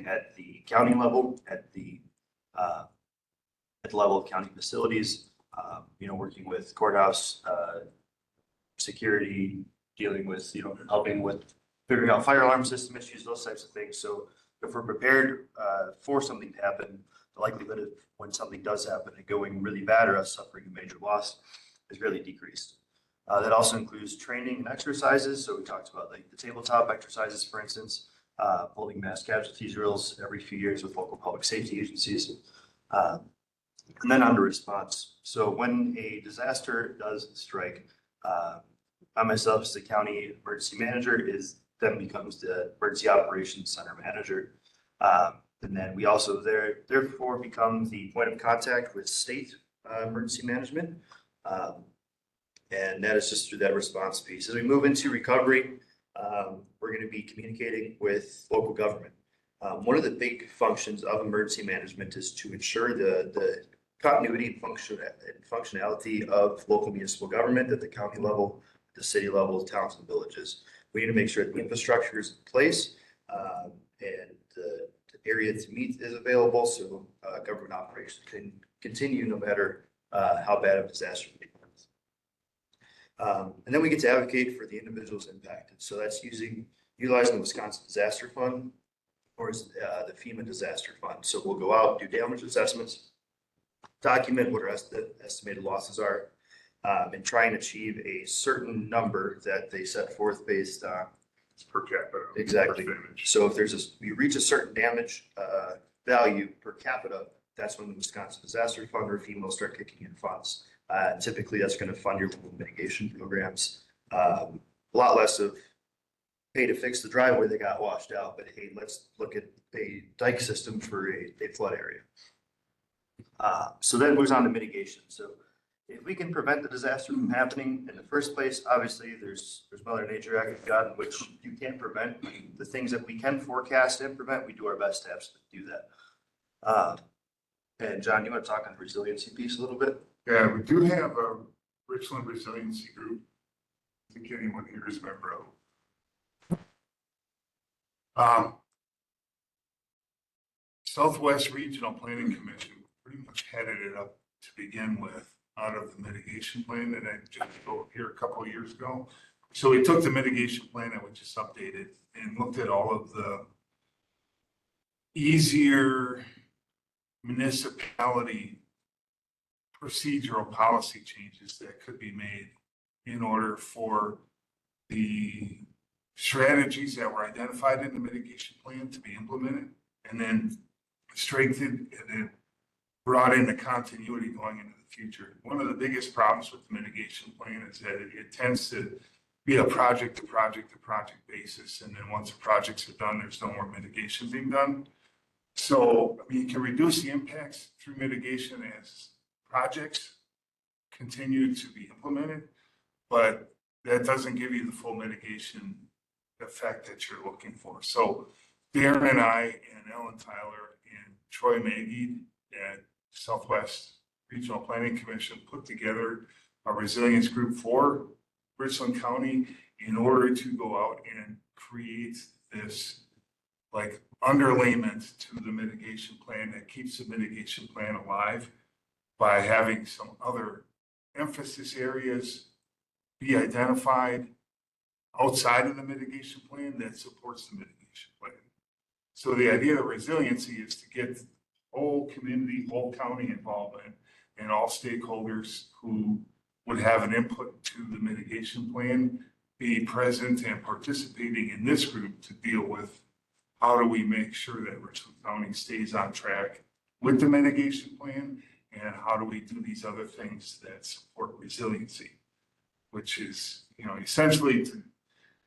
at the county level, at the level of county facilities, working with courthouse, security, dealing with, helping with figuring out fire alarm system issues, those types of things. So if we're prepared for something to happen, the likelihood of when something does happen and going really bad or us suffering a major loss is really decreased. That also includes training and exercises. So we talked about like the tabletop exercises, for instance, holding mass casualty drills every few years with local public safety agencies. And then on to response. So when a disaster does strike, I myself as the county emergency manager then becomes the emergency operations center manager. And then we also therefore become the point of contact with state emergency management. And that is just through that response piece. As we move into recovery, we're going to be communicating with local government. One of the big functions of emergency management is to ensure the continuity and functionality of local municipal government at the county level, the city level, towns and villages. We need to make sure that the infrastructure is in place and the area to meet is available so government operations can continue no matter how bad a disaster becomes. And then we get to advocate for the individuals impacted. So that's utilizing the Wisconsin Disaster Fund or the FEMA Disaster Fund. So we'll go out, do damage assessments, document what our estimated losses are, and try and achieve a certain number that they set forth based on Per capita. exactly. Percentage. So if we reach a certain damage value per capita, that's when the Wisconsin Disaster Fund or FEMA will start kicking in funds. Typically, that's going to fund your local mitigation programs. A lot less of pay to fix the driveway that got washed out, but hey, let's look at a dike system for a flood area. So that moves on to mitigation. So if we can prevent the disaster from happening in the first place, obviously there's Mother Nature, act of God, which you can't prevent. The things that we can forecast and prevent, we do our best to absolutely do that. And John, you want to talk on the resiliency piece a little bit? Yeah, we do have a Richland Resiliency Group. I think anyone here is a member of. Southwest Regional Planning Commission pretty much headed it up to begin with out of the mitigation plan that I just wrote here a couple of years ago. So we took the mitigation plan that we just updated and looked at all of the easier municipality procedural policy changes that could be made in order for the strategies that were identified in the mitigation plan to be implemented, and then strengthened and then brought in the continuity going into the future. One of the biggest problems with the mitigation plan is that it tends to be a project to project basis. And then once the projects are done, there's no more mitigation being done. So I mean, you can reduce the impacts through mitigation as projects continue to be implemented, but that doesn't give you the full mitigation effect that you're looking for. So Darren and I and Ellen Tyler and Troy Magee and Southwest Regional Planning Commission put together a resilience group for Richland County in order to go out and create this like underlayment to the mitigation plan that keeps the mitigation plan alive by having some other emphasis areas be identified outside of the mitigation plan that supports the mitigation plan. So the idea of resiliency is to get whole community, whole county involvement and all stakeholders who would have an input to the mitigation plan be present and participating in this group to deal with how do we make sure that Richland County stays on track with the mitigation plan, and how do we do these other things that support resiliency, which is, you know, essentially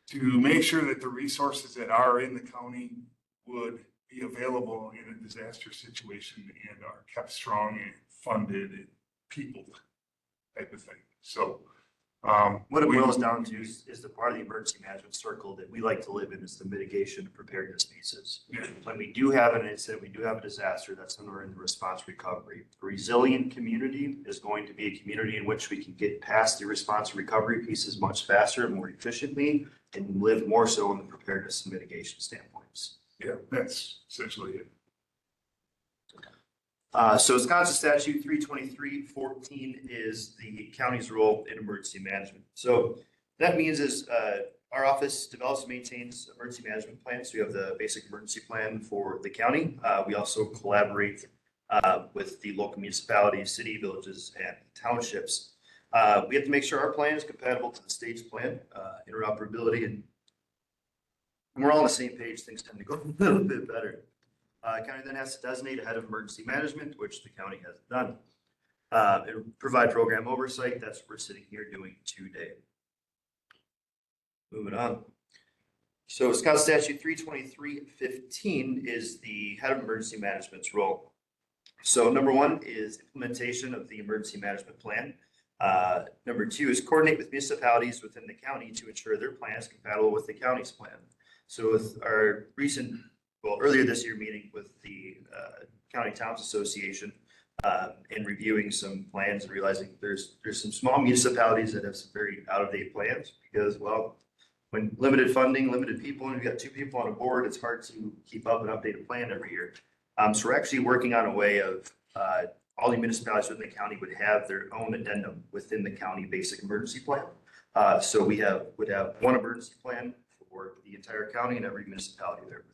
to make sure that the resources that are in the county would be available in a disaster situation and are kept strong and funded and peopled type of thing. So What it boils down to is the part of the emergency management circle that we like to live in is the mitigation and preparedness pieces. Yeah. When we do have an incident, we do have a disaster, that's when we're in the response recovery. A resilient community is going to be a community in which we can get past the response and recovery pieces much faster and more efficiently and live more so in the preparedness and mitigation standpoints. yeah, that's essentially it. So Wisconsin statute 323.14 is the county's role in emergency management. So that means is our office develops and maintains emergency management plans. We have the basic emergency plan for the county. We also collaborate with the local municipalities, city, villages, and townships. We have to make sure our plan is compatible to the state's plan, interoperability, and we're all on the same page. Things tend to go a little bit better. County then has to designate a head of emergency management, which the county has done. And provide program oversight. That's what we're sitting here doing today. Moving on. So Wisconsin statute 323.15 is the head of emergency management's role. So number one is implementation of the emergency management plan. Number two is coordinate with municipalities within the county to ensure their plan is compatible with the county's plan. So with our recent, earlier this year meeting with the County Towns Association and reviewing some plans and realizing there's some small municipalities that have some very out-of-date plans because, well, when limited funding, limited people, and you've got two people on a board, it's hard to keep up and update a plan every year. So we're actually working on a way of all the municipalities within the county would have their own addendum within the county basic emergency plan. So we would have one emergency plan for the entire county and every municipality there with it.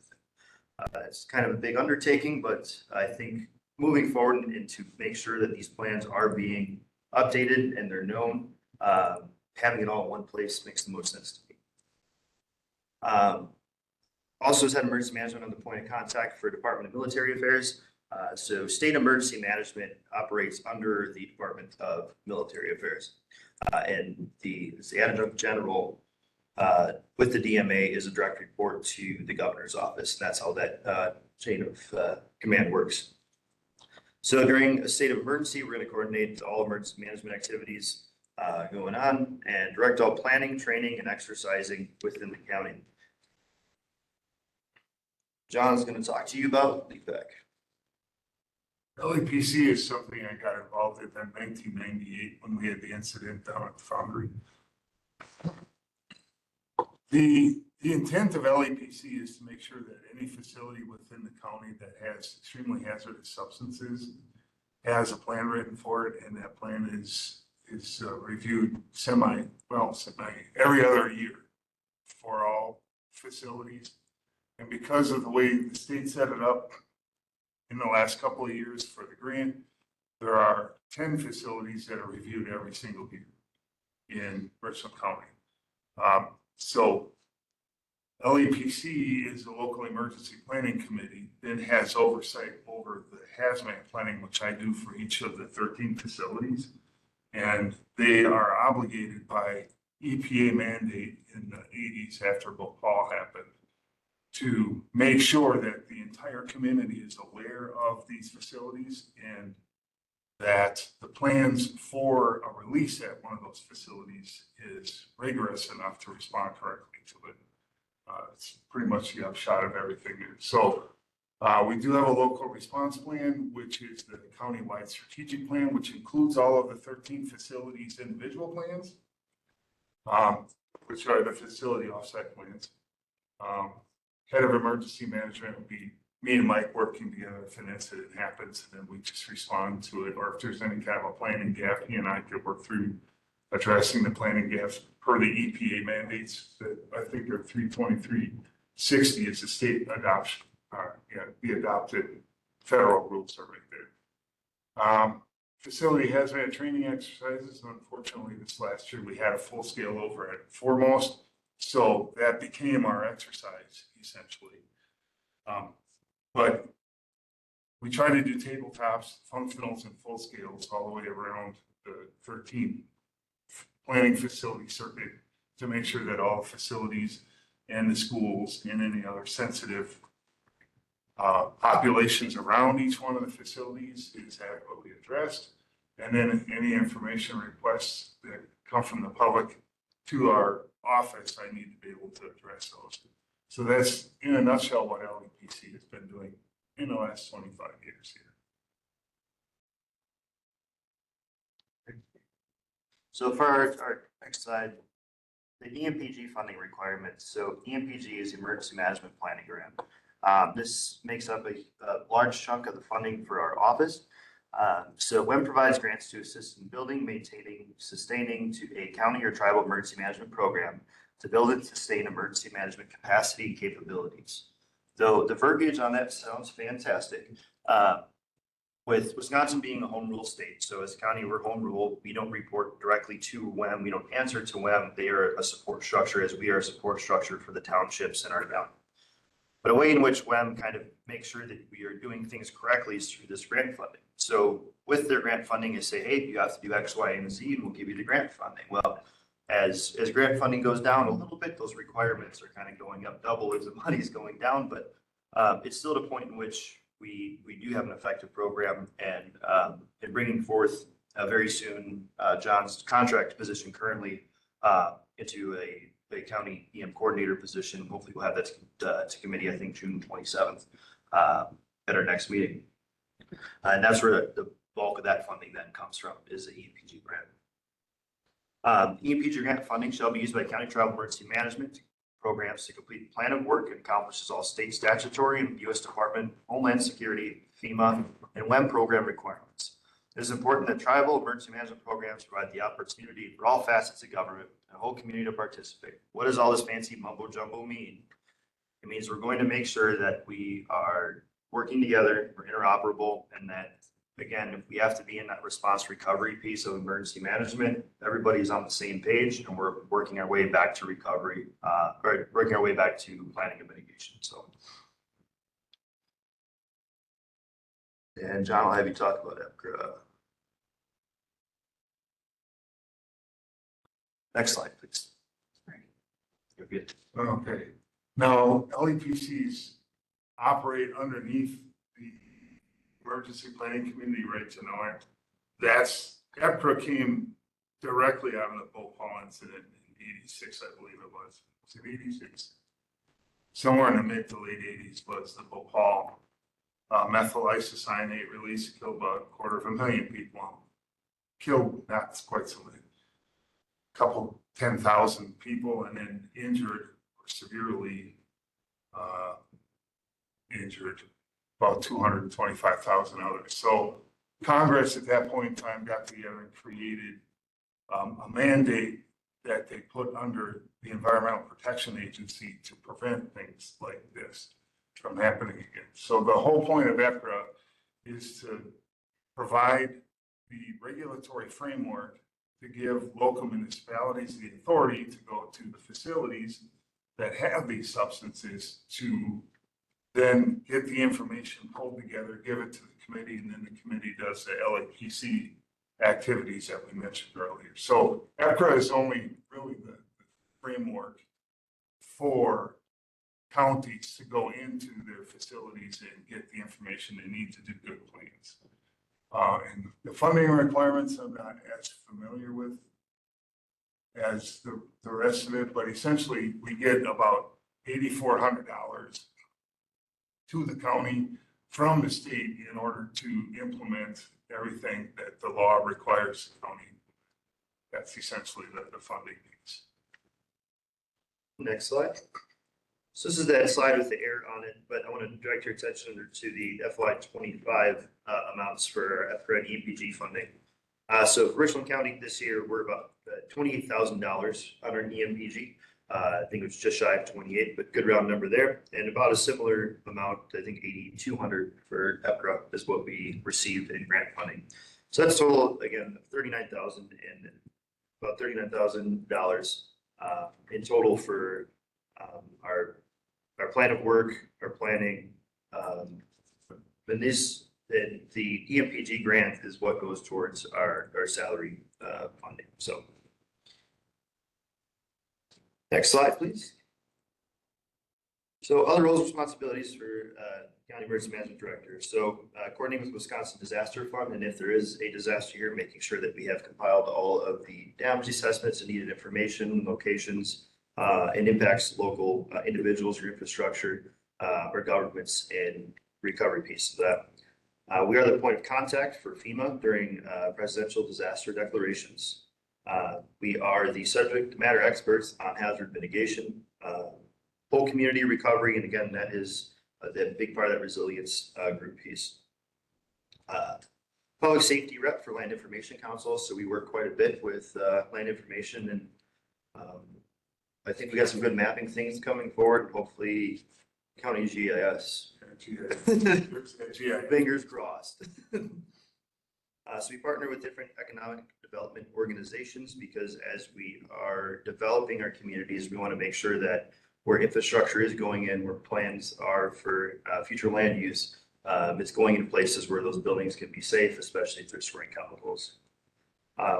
It's kind of a big undertaking, but I think moving forward and to make sure that these plans are being updated and they're known, having it all in one place makes the most sense to me. Also has had emergency management on the point of contact for Department of Military Affairs. So state emergency management operates under the Department of Military Affairs. And the adjutant general with the DMA is a direct report to the governor's office. That's how that chain of command works. So during a state of emergency, we're going to coordinate all emergency management activities going on and direct all planning, training, and exercising within the county. John's going to talk to you about LEPAC. LAPC is something I got involved in 1998 when we had the incident down at the foundry. The intent of LAPC is to make sure that any facility within the county that has extremely hazardous substances has a plan written for it, and that plan is reviewed every other year for all facilities. And because of the way the state set it up in the last couple of years for the grant, there are 10 facilities that are reviewed every single year in Richland County. So LEPC is the local emergency planning committee that has oversight over the hazmat planning, which I do for each of the 13 facilities. And they are obligated by EPA mandate in the 80s after Bhopal happened to make sure that the entire community is aware of these facilities and that the plans for a release at one of those facilities is rigorous enough to respond correctly to it. It's pretty much the upshot of everything. So We do have a local response plan, which is the countywide strategic plan, which includes all of the 13 facilities individual plans, which are the facility offsite plans. Head of emergency management would be me and Mike working together if an incident happens, and then we just respond to it. Or if there's any kind of a planning gap, he and I could work through addressing the planning gaps per the EPA mandates that I think are 32360 is the state adoption. The adopted federal rules are right there. Facility hazmat training exercises. Unfortunately, this last year we had a full scale over at Foremost. So that became our exercise essentially. But we try to do tabletops, functionals, and full scales all the way around the 13 planning facility circuit to make sure that all facilities and the schools and any other sensitive populations around each one of the facilities is adequately addressed. And then any information requests that come from the public to our office, I need to be able to address those. So that's in a nutshell what LEPC has been doing in the last 25 years here. So for our next slide, the EMPG funding requirements. So EMPG is Emergency Management Planning Grant. This makes up a large chunk of the funding for our office. So WEM provides grants to assist in building, maintaining, sustaining to a county or tribal emergency management program to build and sustain emergency management capacity and capabilities. Though the verbiage on that sounds fantastic. With Wisconsin being a home rule state, so as a county, we're home rule. We don't report directly to WEM. We don't answer to WEM. They are a support structure as we are a support structure for the townships in our county. But a way in which WEM kind of makes sure that we are doing things correctly is through this grant funding. So with their grant funding is say, hey, you have to do X, Y, and Z, and we'll give you the grant funding. Well, as grant funding goes down a little bit, those requirements are kind of going up double as the money's going down, but it's still the point in which we do have an effective program and bringing forth very soon John's contract position currently into a county EM coordinator position. Hopefully we'll have that to committee, I think June 27th at our next meeting. And that's where the bulk of that funding then comes from is the EMPG grant. EMPG grant funding shall be used by county tribal emergency management programs to complete the plan of work and accomplishes all state statutory and U.S. Department, Homeland Security, FEMA, and WEM program requirements. It is important that tribal emergency management programs provide the opportunity for all facets of government and the whole community to participate. What does all this fancy mumbo jumbo mean? It means we're going to make sure that we are working together, we're interoperable, and that, again, if we have to be in that response recovery piece of emergency management, everybody's on the same page and we're working our way back to recovery, or working our way back to planning and mitigation. So, and John, I'll have you talk about EPCRA. Next slide, please. You're good. Okay. Now, LEPCs operate underneath the Emergency Planning Community right to know it. That's, EPCRA came directly out of the Bhopal incident in 86, I believe it was. Was it 86? Somewhere in the mid to late 80s was the Bhopal methyl isocyanate release, killed about 250,000 people. Killed not quite so many, couple 10,000 people, and then injured or severely injured about 225,000 others. So Congress at that point in time got together and created a mandate that they put under the Environmental Protection Agency to prevent things like this from happening again. So the whole point of EPCRA is to provide the regulatory framework to give local municipalities the authority to go to the facilities that have these substances to then get the information pulled together, give it to the committee, and then the committee does the LAPC activities that we mentioned earlier. So EPCRA is only really the framework for counties to go into their facilities and get the information they need to do good plans. And the funding requirements I'm not as familiar with as the rest of it, but essentially we get about $8,400 to the county from the state in order to implement everything that the law requires the county. That's essentially the funding needs. Next slide. So this is that slide with the arrow on it, but I want to direct your attention to the FY 25 amounts for FRN EPG funding. So for Richland County this year, we're about $28,000 on our EMPG. I think it was just shy of 28, but good round number there. And about a similar amount, I think 8,200 for EPRA is what we received in grant funding. So that's total, again, $39,000 and about $39,000 in total for our plan of work, our planning. And the EMPG grant is what goes towards our salary funding. So next slide, please. So other roles and responsibilities for County Emergency Management Director. So coordinating with Wisconsin Disaster Fund, and if there is a disaster here, making sure that we have compiled all of the damage assessments and needed information, locations, and impacts local individuals or infrastructure or governments and recovery piece of that. We are the point of contact for FEMA during presidential disaster declarations. We are the subject matter experts on hazard mitigation, whole community recovery, and again, that is the big part of that resilience group piece. Public safety rep for Land Information Council, so we work quite a bit with land information, and I think we got some good mapping things coming forward. Hopefully, county GIS. Fingers crossed. So we partner with different economic development organizations because as we are developing our communities, we want to make sure that where infrastructure is going in, where plans are for future land use, it's going into places where those buildings can be safe, especially if they're storing chemicals.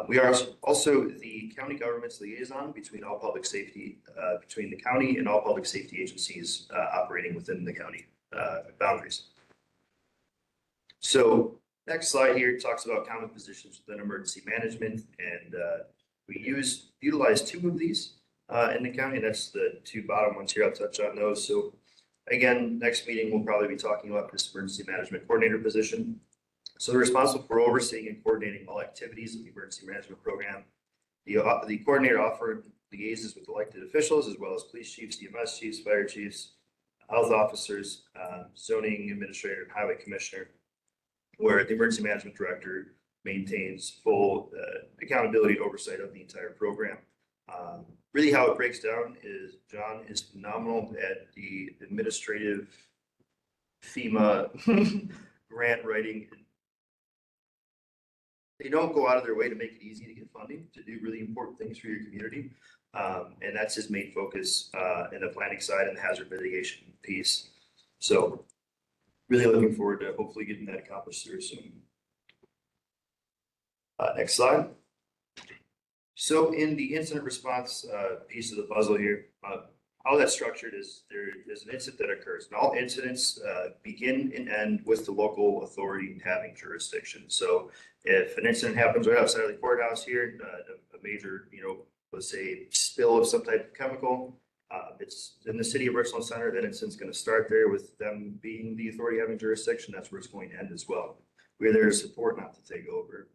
We are also the county government's liaison between all public safety, between the county and all public safety agencies operating within the county boundaries. So next slide here talks about common positions within emergency management, and we utilize two of these in the county. That's the two bottom ones here. I'll touch on those. So again, next meeting we'll probably be talking about this emergency management coordinator position. So they're responsible for overseeing and coordinating all activities of the emergency management program. The coordinator often liaises with elected officials as well as police chiefs, EMS chiefs, fire chiefs, health officers, zoning administrator, and highway commissioner, where the emergency management director maintains full accountability and oversight of the entire program. Really how it breaks down is John is phenomenal at the administrative FEMA grant writing. They don't go out of their way to make it easy to get funding to do really important things for your community. And that's his main focus in the planning side and the hazard mitigation piece. So really looking forward to hopefully getting that accomplished here soon. Next slide. So in the incident response piece of the puzzle here, how that's structured is there's an incident that occurs, and all incidents begin and end with the local authority having jurisdiction. So if an incident happens right outside of the courthouse here, a major, let's say spill of some type of chemical, it's in the city of Richland Center, that incident's going to start there with them being the authority having jurisdiction. That's where it's going to end as well. We're there to support, not to take over.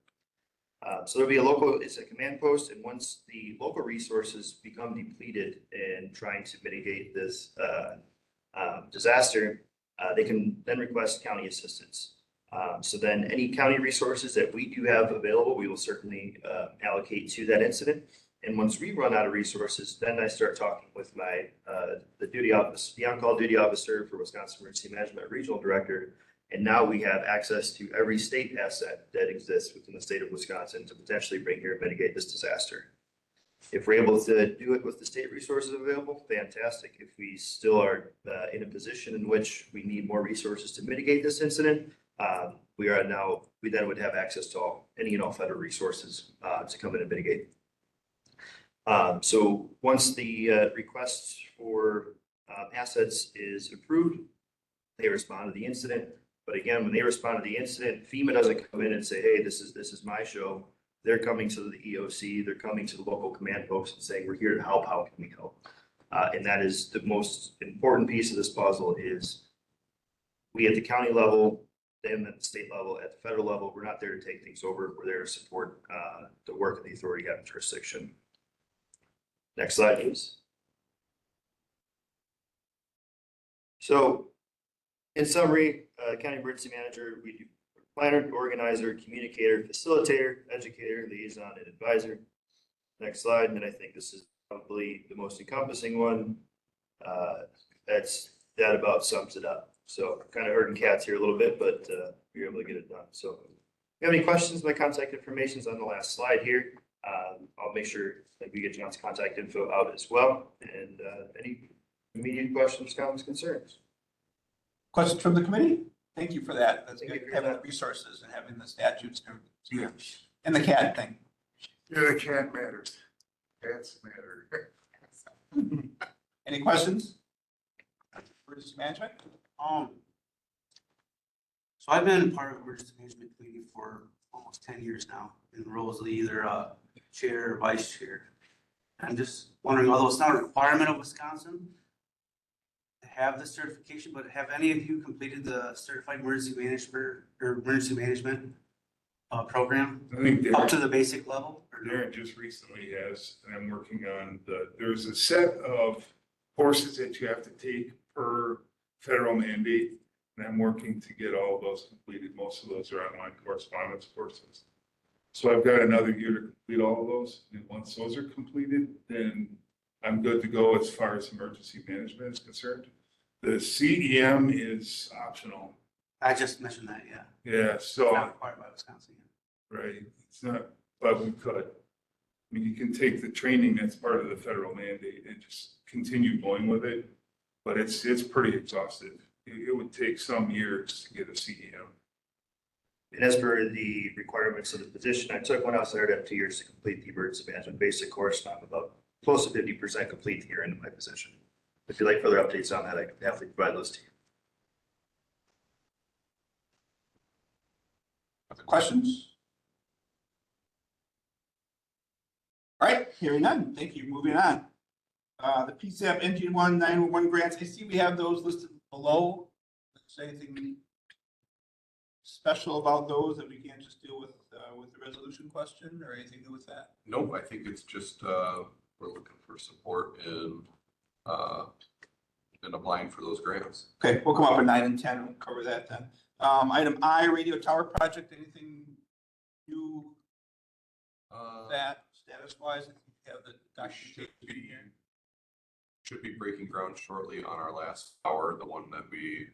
So there'll be it's a command post, and once the local resources become depleted in trying to mitigate this disaster, they can then request county assistance. So then any county resources that we do have available, we will certainly allocate to that incident. And once we run out of resources, then I start talking with my the on-call duty officer for Wisconsin Emergency Management Regional Director. And now we have access to every state asset that exists within the state of Wisconsin to potentially bring here and mitigate this disaster. If we're able to do it with the state resources available, fantastic. If we still are in a position in which we need more resources to mitigate this incident, we then would have access to any and all federal resources to come in and mitigate. So once the request for assets is approved, they respond to the incident. But again, when they respond to the incident, FEMA doesn't come in and say, hey, this is my show. They're coming to the EOC, they're coming to the local command post and saying, we're here to help, how can we help? And that is the most important piece of this puzzle is We at the county level, them at the state level, at the federal level, we're not there to take things over. We're there to support the work of the authority having jurisdiction. Next slide, please. So in summary, county emergency manager, we do planner, organizer, communicator, facilitator, educator, liaison, and advisor. Next slide, and I think this is probably the most encompassing one. That about sums it up. So kind of herding cats here a little bit, but we're able to get it done. So if you have any questions, my contact information is on the last slide here. I'll make sure that we get John's contact info out as well. And any immediate questions, comments, concerns? Questions from the committee? Thank you for that. That's Thank good, you for having that. the resources and having the statutes Yeah, and the CAD thing. yeah, the cat matters. Cats matter. Any questions? Emergency management? So I've been part of emergency management committee for almost 10 years now in roles of either chair or vice chair. I'm just wondering, although it's not a requirement of Wisconsin to have this certification, but have any of you completed the certified emergency management program I think up Darren, to the basic level? Or no? Darren just recently has, and I'm working on there's a set of courses that you have to take per federal mandate. And I'm working to get all of those completed. Most of those are online correspondence courses. So I've got another year to complete all of those. And once those are completed, then I'm good to go as far as emergency management is concerned. The CEM is optional. I just mentioned that, yeah. Yeah, It's so, not required by Wisconsin. right, it's not, but we could. I mean, you can take the training that's part of the federal mandate and just continue going with it. But it's pretty exhaustive. It would take some years to get a CEM. And as per the requirements of the position, I took one outside, I have 2 years to complete the emergency management basic course. And I'm about close to 50% complete here into my position. If you'd like further updates on that, I can definitely provide those to you. Other questions? All right, hearing none. Thank you. Moving on. The PSAP NG1 911 grants. I see we have those listed below. Is there anything special about those that we can't just deal with the resolution question or anything new with that? Nope, I think it's just, we're looking for support in applying for those grants. Okay, we'll come up with 9 and 10. We'll cover that then. Item I, radio tower project. Anything new that status wise? Have the documentation here. Should be breaking ground shortly on our last tower, the one that we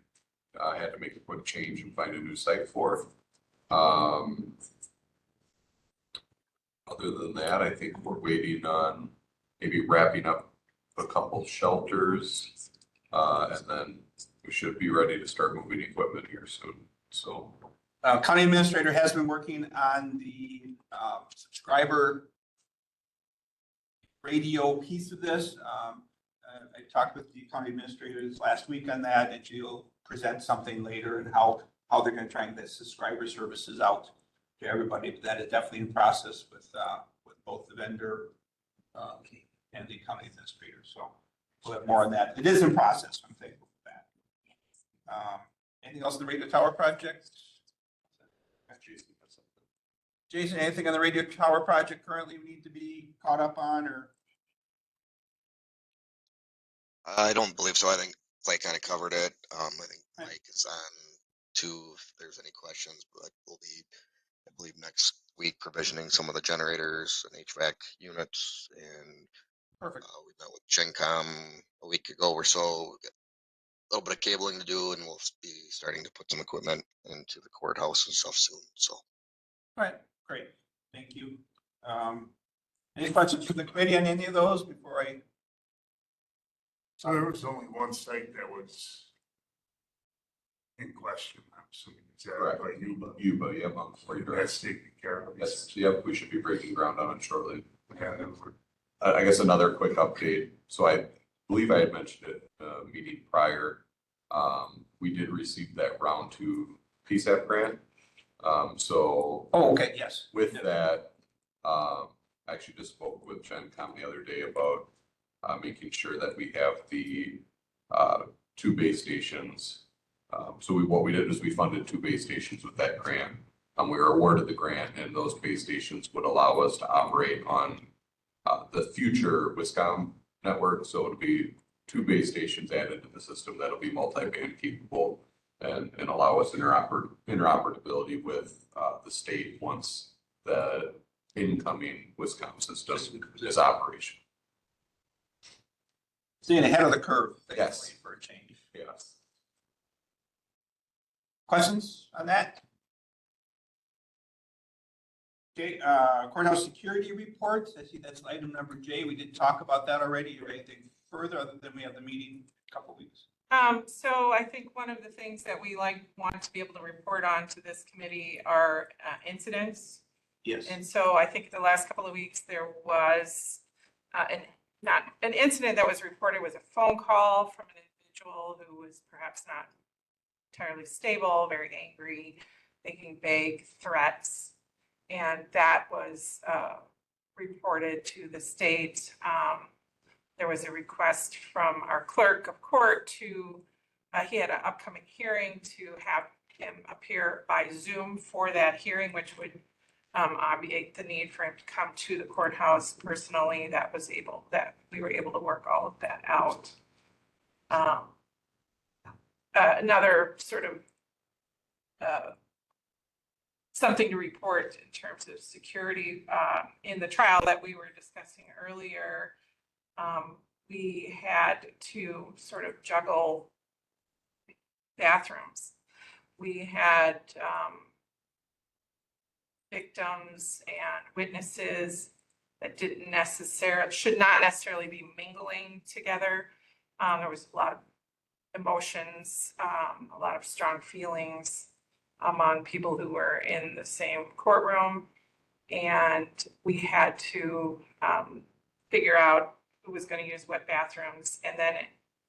had to make a quick change and find a new site for. Other than that, I think we're waiting on maybe wrapping up a couple shelters. And then we should be ready to start moving equipment here soon. So County administrator has been working on the subscriber radio piece of this. I talked with the county administrators last week on that, and she'll present something later and how they're going to try and get subscriber services out to everybody. But that is definitely in process with both the vendor and the county administrator. So we'll have more on that. It is in process. I'm thankful for that. Anything else on the radio tower project? Jason, anything on the radio tower project currently we need to be caught up on or? I don't believe so. I think Clay kind of covered it. I think Right. Mike is on too, if there's any questions, but we'll be, I believe, next week provisioning some of the generators and HVAC units. And Perfect. we met with GenCom a week ago or so. We've got a little bit of cabling to do, and we'll be starting to put some equipment into the courthouse and stuff soon. So. All right, great. Thank you. Any questions from the committee on any of those before I? So there was only one site that was in question, I'm assuming. Is that Correct. by you, but yep, I'm for you. that's taken care of. Yep, we should be breaking ground on it shortly. Yeah, that was- I guess another quick update. So I believe I had mentioned it meeting prior. We did receive that round 2 PSAP grant. So Oh, okay, yes. with that, I actually just spoke with GenCom the other day about making sure that we have the 2 base stations what we did is we funded 2 base stations with that grant. We were awarded the grant, and those base stations would allow us to operate on the future Wiscom network. So it'll be 2 base stations added to the system that'll be multi-band capable and allow us interoperability with the state once the incoming Wiscom system is operational. Staying ahead of the curve. Yes. basically, For a change. Yes. Questions on that? Okay, courthouse security report. I see that's item number J. We did talk about that already. Or anything further other than we have the meeting in a couple weeks? So I think one of the things that we want to be able to report on to this committee are incidents. Yes. And so I think the last couple of weeks, there was not an incident that was reported, was a phone call from an individual who was perhaps not entirely stable, very angry, making vague threats. And that was reported to the state. There was a request from our clerk of court to, he had an upcoming hearing, to have him appear by Zoom for that hearing, which would obviate the need for him to come to the courthouse personally. That we were able to work all of that out. Another sort of something to report in terms of security in the trial that we were discussing earlier. We had to sort of juggle bathrooms. We had victims and witnesses that should not necessarily be mingling together. There was a lot of emotions, a lot of strong feelings among people who were in the same courtroom. And we had to figure out who was going to use what bathrooms, and then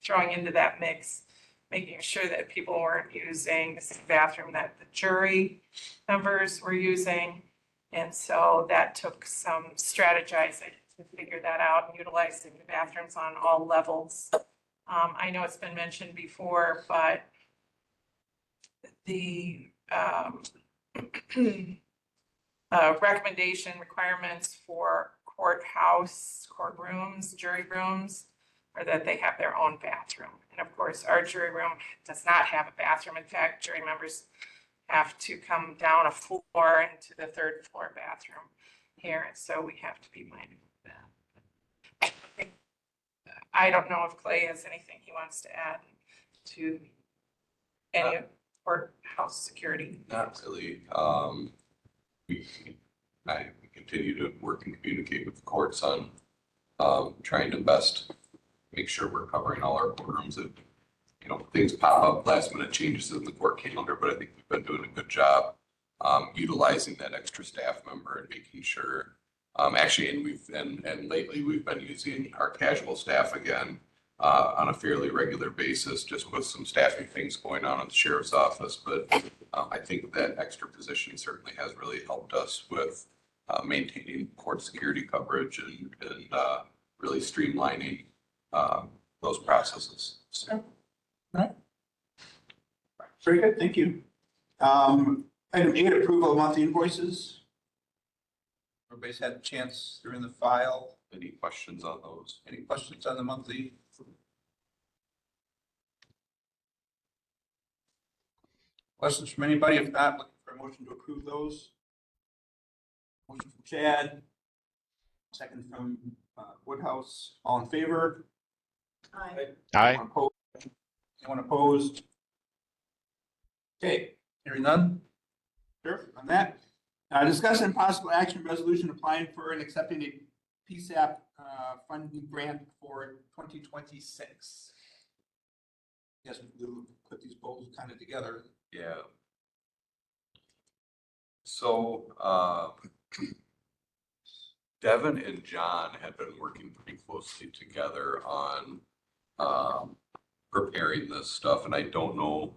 throwing into that mix, making sure that people weren't using the same bathroom that the jury members were using. And so that took some strategizing to figure that out and utilizing the bathrooms on all levels. I know it's been mentioned before, but the recommendation requirements for courtrooms, jury rooms, are that they have their own bathroom. And of course, our jury room does not have a bathroom. In fact, jury members have to come down a floor into the 3rd floor bathroom here. And so we have to be mindful of that. I don't know if Clay has anything he wants to add to any courthouse security. Not really. We continue to work and communicate with the courts on trying to best make sure we're covering all our courtrooms. If things pop up, last minute changes in the court calendar, but I think we've been doing a good job utilizing that extra staff member and making sure. Actually, and lately we've been using our casual staff again on a fairly regular basis, just with some staffing things going on in the sheriff's office. But I think that extra position certainly has really helped us with maintaining court security coverage and really streamlining those processes. So. Very good, thank you. Item 8, approval of monthly invoices. Everybody's had a chance, they're in the file. Any questions on those? Any questions on the monthly? Questions from anybody? If not, looking for a motion to approve those. Motion from Chad. Second from Woodhouse. All in favor? Aye. Anyone opposed? Okay, hearing none. Sure, on that. Discussion and possible action resolution applying for and accepting a PSAP funding grant for 2026. Yes, we'll put these both kind of together. Yeah. So Devin and John had been working pretty closely together on preparing this stuff, and I don't know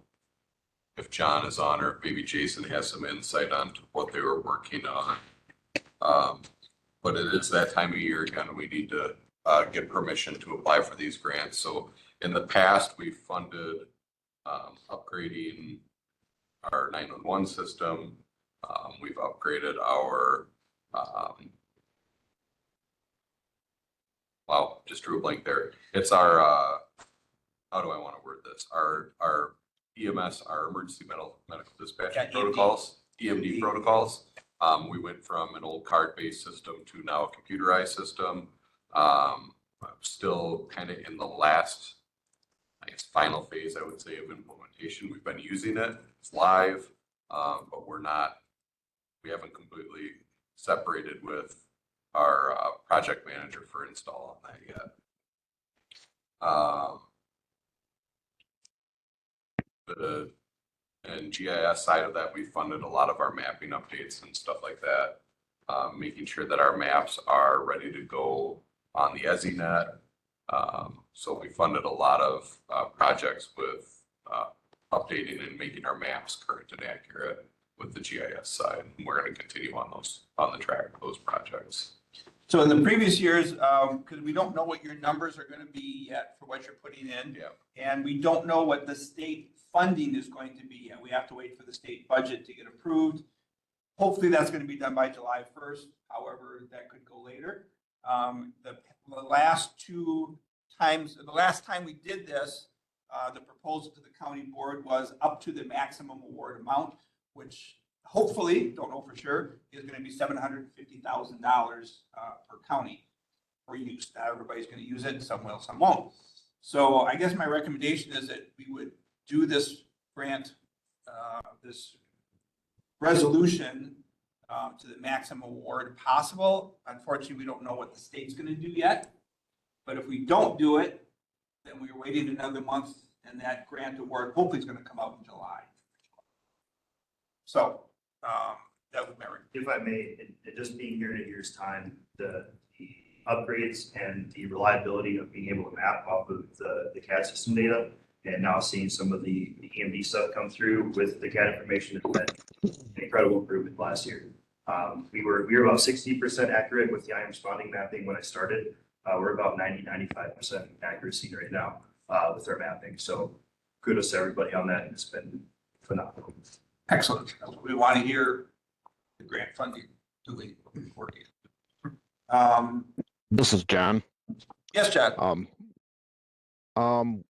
if John is on or maybe Jason has some insight on what they were working on. But it is that time of year again, we need to get permission to apply for these grants. So in the past, we funded upgrading our 911 system. We've upgraded our, wow, just drew a blank there. It's our, how do I want to word this? Our EMS, our emergency medical dispatching EMD. protocols, EMD protocols. We went from an old card-based system to now a computerized system. I'm still kind of in the last, I guess, final phase, I would say, of implementation. We've been using it, it's live, but we haven't completely separated with our project manager for install on that yet. And GIS side of that, we funded a lot of our mapping updates and stuff like that, making sure that our maps are ready to go on the EZNet. So we funded a lot of projects with updating and making our maps current and accurate with the GIS side. And we're going to continue on the track of those projects. So in the previous years, because we don't know what your numbers are going to be yet for what you're putting in. Yeah. And we don't know what the state funding is going to be yet. We have to wait for the state budget to get approved. Hopefully that's going to be done by July 1st. However, that could go later. The last time we did this, the proposal to the county board was up to the maximum award amount, which hopefully, don't know for sure, is going to be $750,000 per county for use. Not everybody's going to use it, some will, some won't. So I guess my recommendation is that we would do this grant, this resolution to the maximum award possible. Unfortunately, we don't know what the state's going to do yet. But if we don't do it, then we're waiting another month and that grant award hopefully is going to come out in July. So that would merit. If I may, it just being here in a year's time, the upgrades and the reliability of being able to map off of the CAD system data, and now seeing some of the EMD stuff come through with the CAD information, has been an incredible improvement last year. We were about 60% accurate with the I am responding mapping when I started. We're about 90-95% accuracy right now with our mapping. So kudos to everybody on that. It's been phenomenal. Excellent. That's what we want to hear. The grant funding doing working. This is John. Yes, John.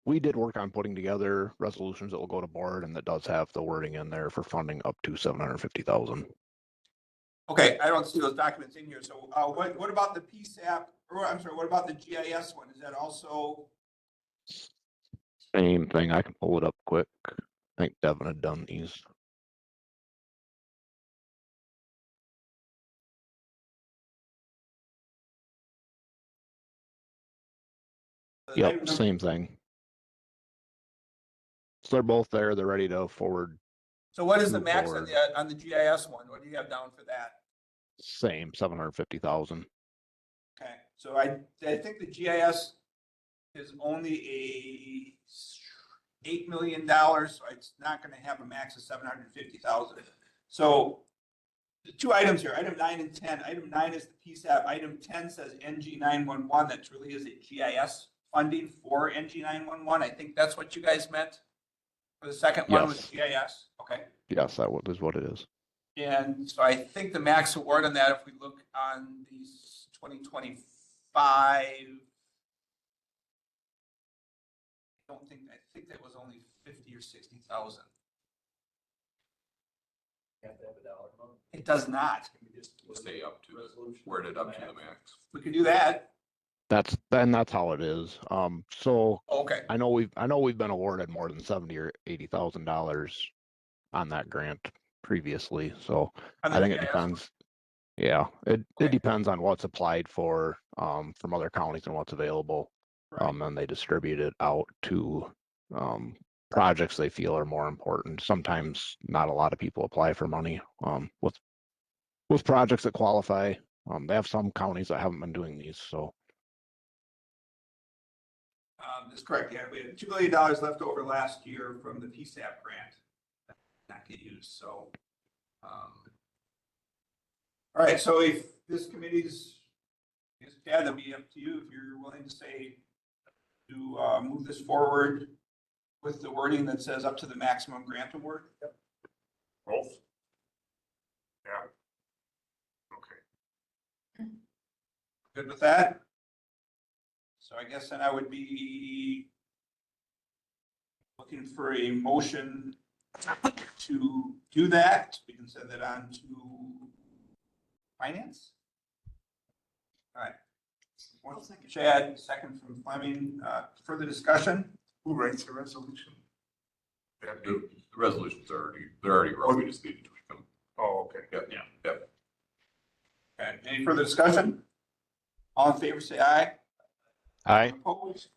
We did work on putting together resolutions that will go to board, and that does have the wording in there for funding up to 750,000. Okay, I don't see those documents in here. So what about the PSAP, or I'm sorry, what about the GIS one? Is that also? Same thing. I can pull it up quick. I think Devin had done these. Yep, same thing. So they're both there. They're ready to forward. So what is the move max forward. on the GIS one? What do you have down for that? Same, 750,000. Okay, so I think the GIS is only $8 million, so it's not going to have a max of 750,000. So the two items here, item 9 and 10. Item 9 is the PSAP. Item 10 says NG 911. That really is a GIS funding for NG 911. I think that's what you guys meant for the second one was GIS. Okay. Yes, that is what it is. And so I think the max award on that, if we look on these 2025, I think that was only 50 or 60,000. It does not. We'll stay up to word it up to the max. We can do that. That's how it is. So Okay. I know we've been awarded more than $70,000 or $80,000 on that grant previously. So I think it depends. Yeah, it depends on what's applied for from other counties and what's available. Right. And they distribute it out to projects they feel are more important. Sometimes not a lot of people apply for money with projects that qualify. They have some counties that haven't been doing these. So That's correct. Yeah, we had $2 million left over last year from the PSAP grant that did not get used. So, all right. So if this committee's, Chad, that'll be up to you if you're willing to say to move this forward with the wording that says up to the maximum grant award. Both? Yeah. Okay. Good with that? So I guess then I would be looking for a motion to do that. We can send that on to finance. All right. One second, Chad, second from Fleming. Further discussion? Who writes the resolution? That'd be- The resolutions are they're already wrote, we just need to tweak them. Oh, okay. Yep, Yeah. yep. Okay, any further discussion? All in favor, say aye. Aye. Opposed?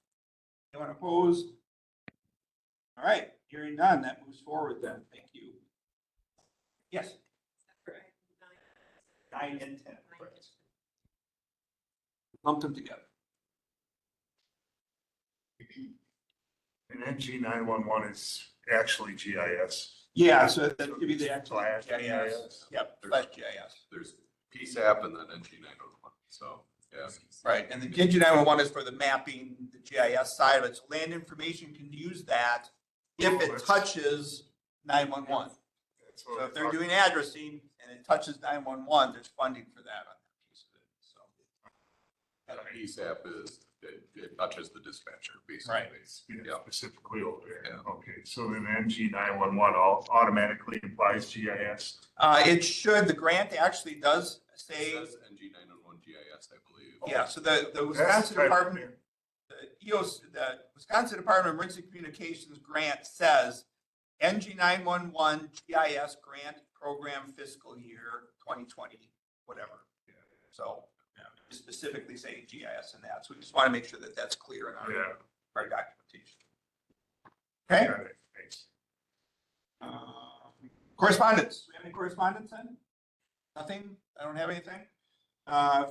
Anyone opposed? All right, hearing none, that moves forward then. Thank you. Yes. 9 and 10. correct. Lump them together. And NG 911 is actually GIS. Yeah, so that would be the actual Slash GIS. GIS. Yep, slash GIS. There's PSAP and then NG 911, so, yeah. Right, and the NG 911 is for the mapping, the GIS side of it. So land information can use that if it touches 911. That's what So I if they're thought. doing addressing and it touches 911, there's funding for that on that piece of it, so. PSAP is, it touches the dispatcher, basically. Right. Yeah, specifically over there. Yeah. Okay, so then NG 911 automatically implies GIS. It should, the grant actually does It say, says NG 911 GIS, I believe. yeah, so the That's Wisconsin type of Department, the Wisconsin Department of Emergency Communications grant says NG 911 GIS grant program fiscal year 2020, whatever. So, specifically saying GIS in that. So we just want to make sure that that's clear in Yeah. our documentation. Okay. Got it. Thanks. Correspondence. Do we have any correspondence then? Nothing? I don't have anything.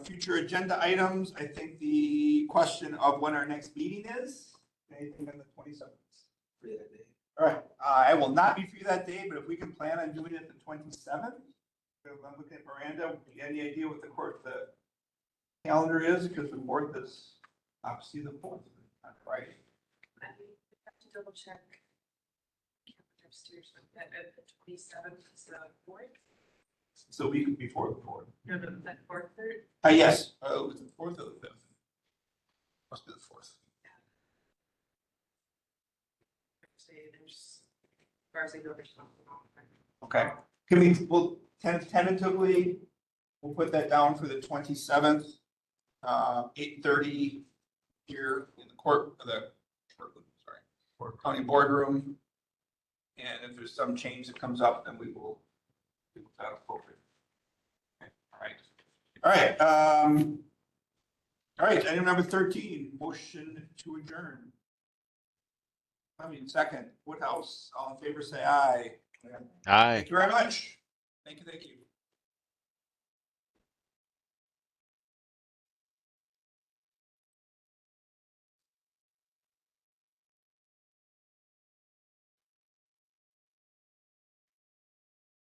Future agenda items. I think the question of when our next meeting is. Anything on the 27th? Free that day. All right. I will not be free that day, but if we can plan on doing it the 27th. I'm looking at Miranda. Do you have any idea what the calendar is? Because the 4th is obviously the 4th on Friday. I have to double check. Upstairs, the 27th is the 4th. So we could before the 4th. No, the 4th, 3rd. Yes. Oh, it was the 4th or the 5th? Must be the 4th. There's, as far as I know, there's nothing wrong with it. Okay. Can we'll tentatively, we'll put that down for the 27th, 8:30 here in the county boardroom. And if there's some change that comes up, then we will do that appropriate. Okay, all right. All right, item number 13, motion to adjourn. Second, Woodhouse, all in favor, say aye. Aye. Thank you very much. Thank you.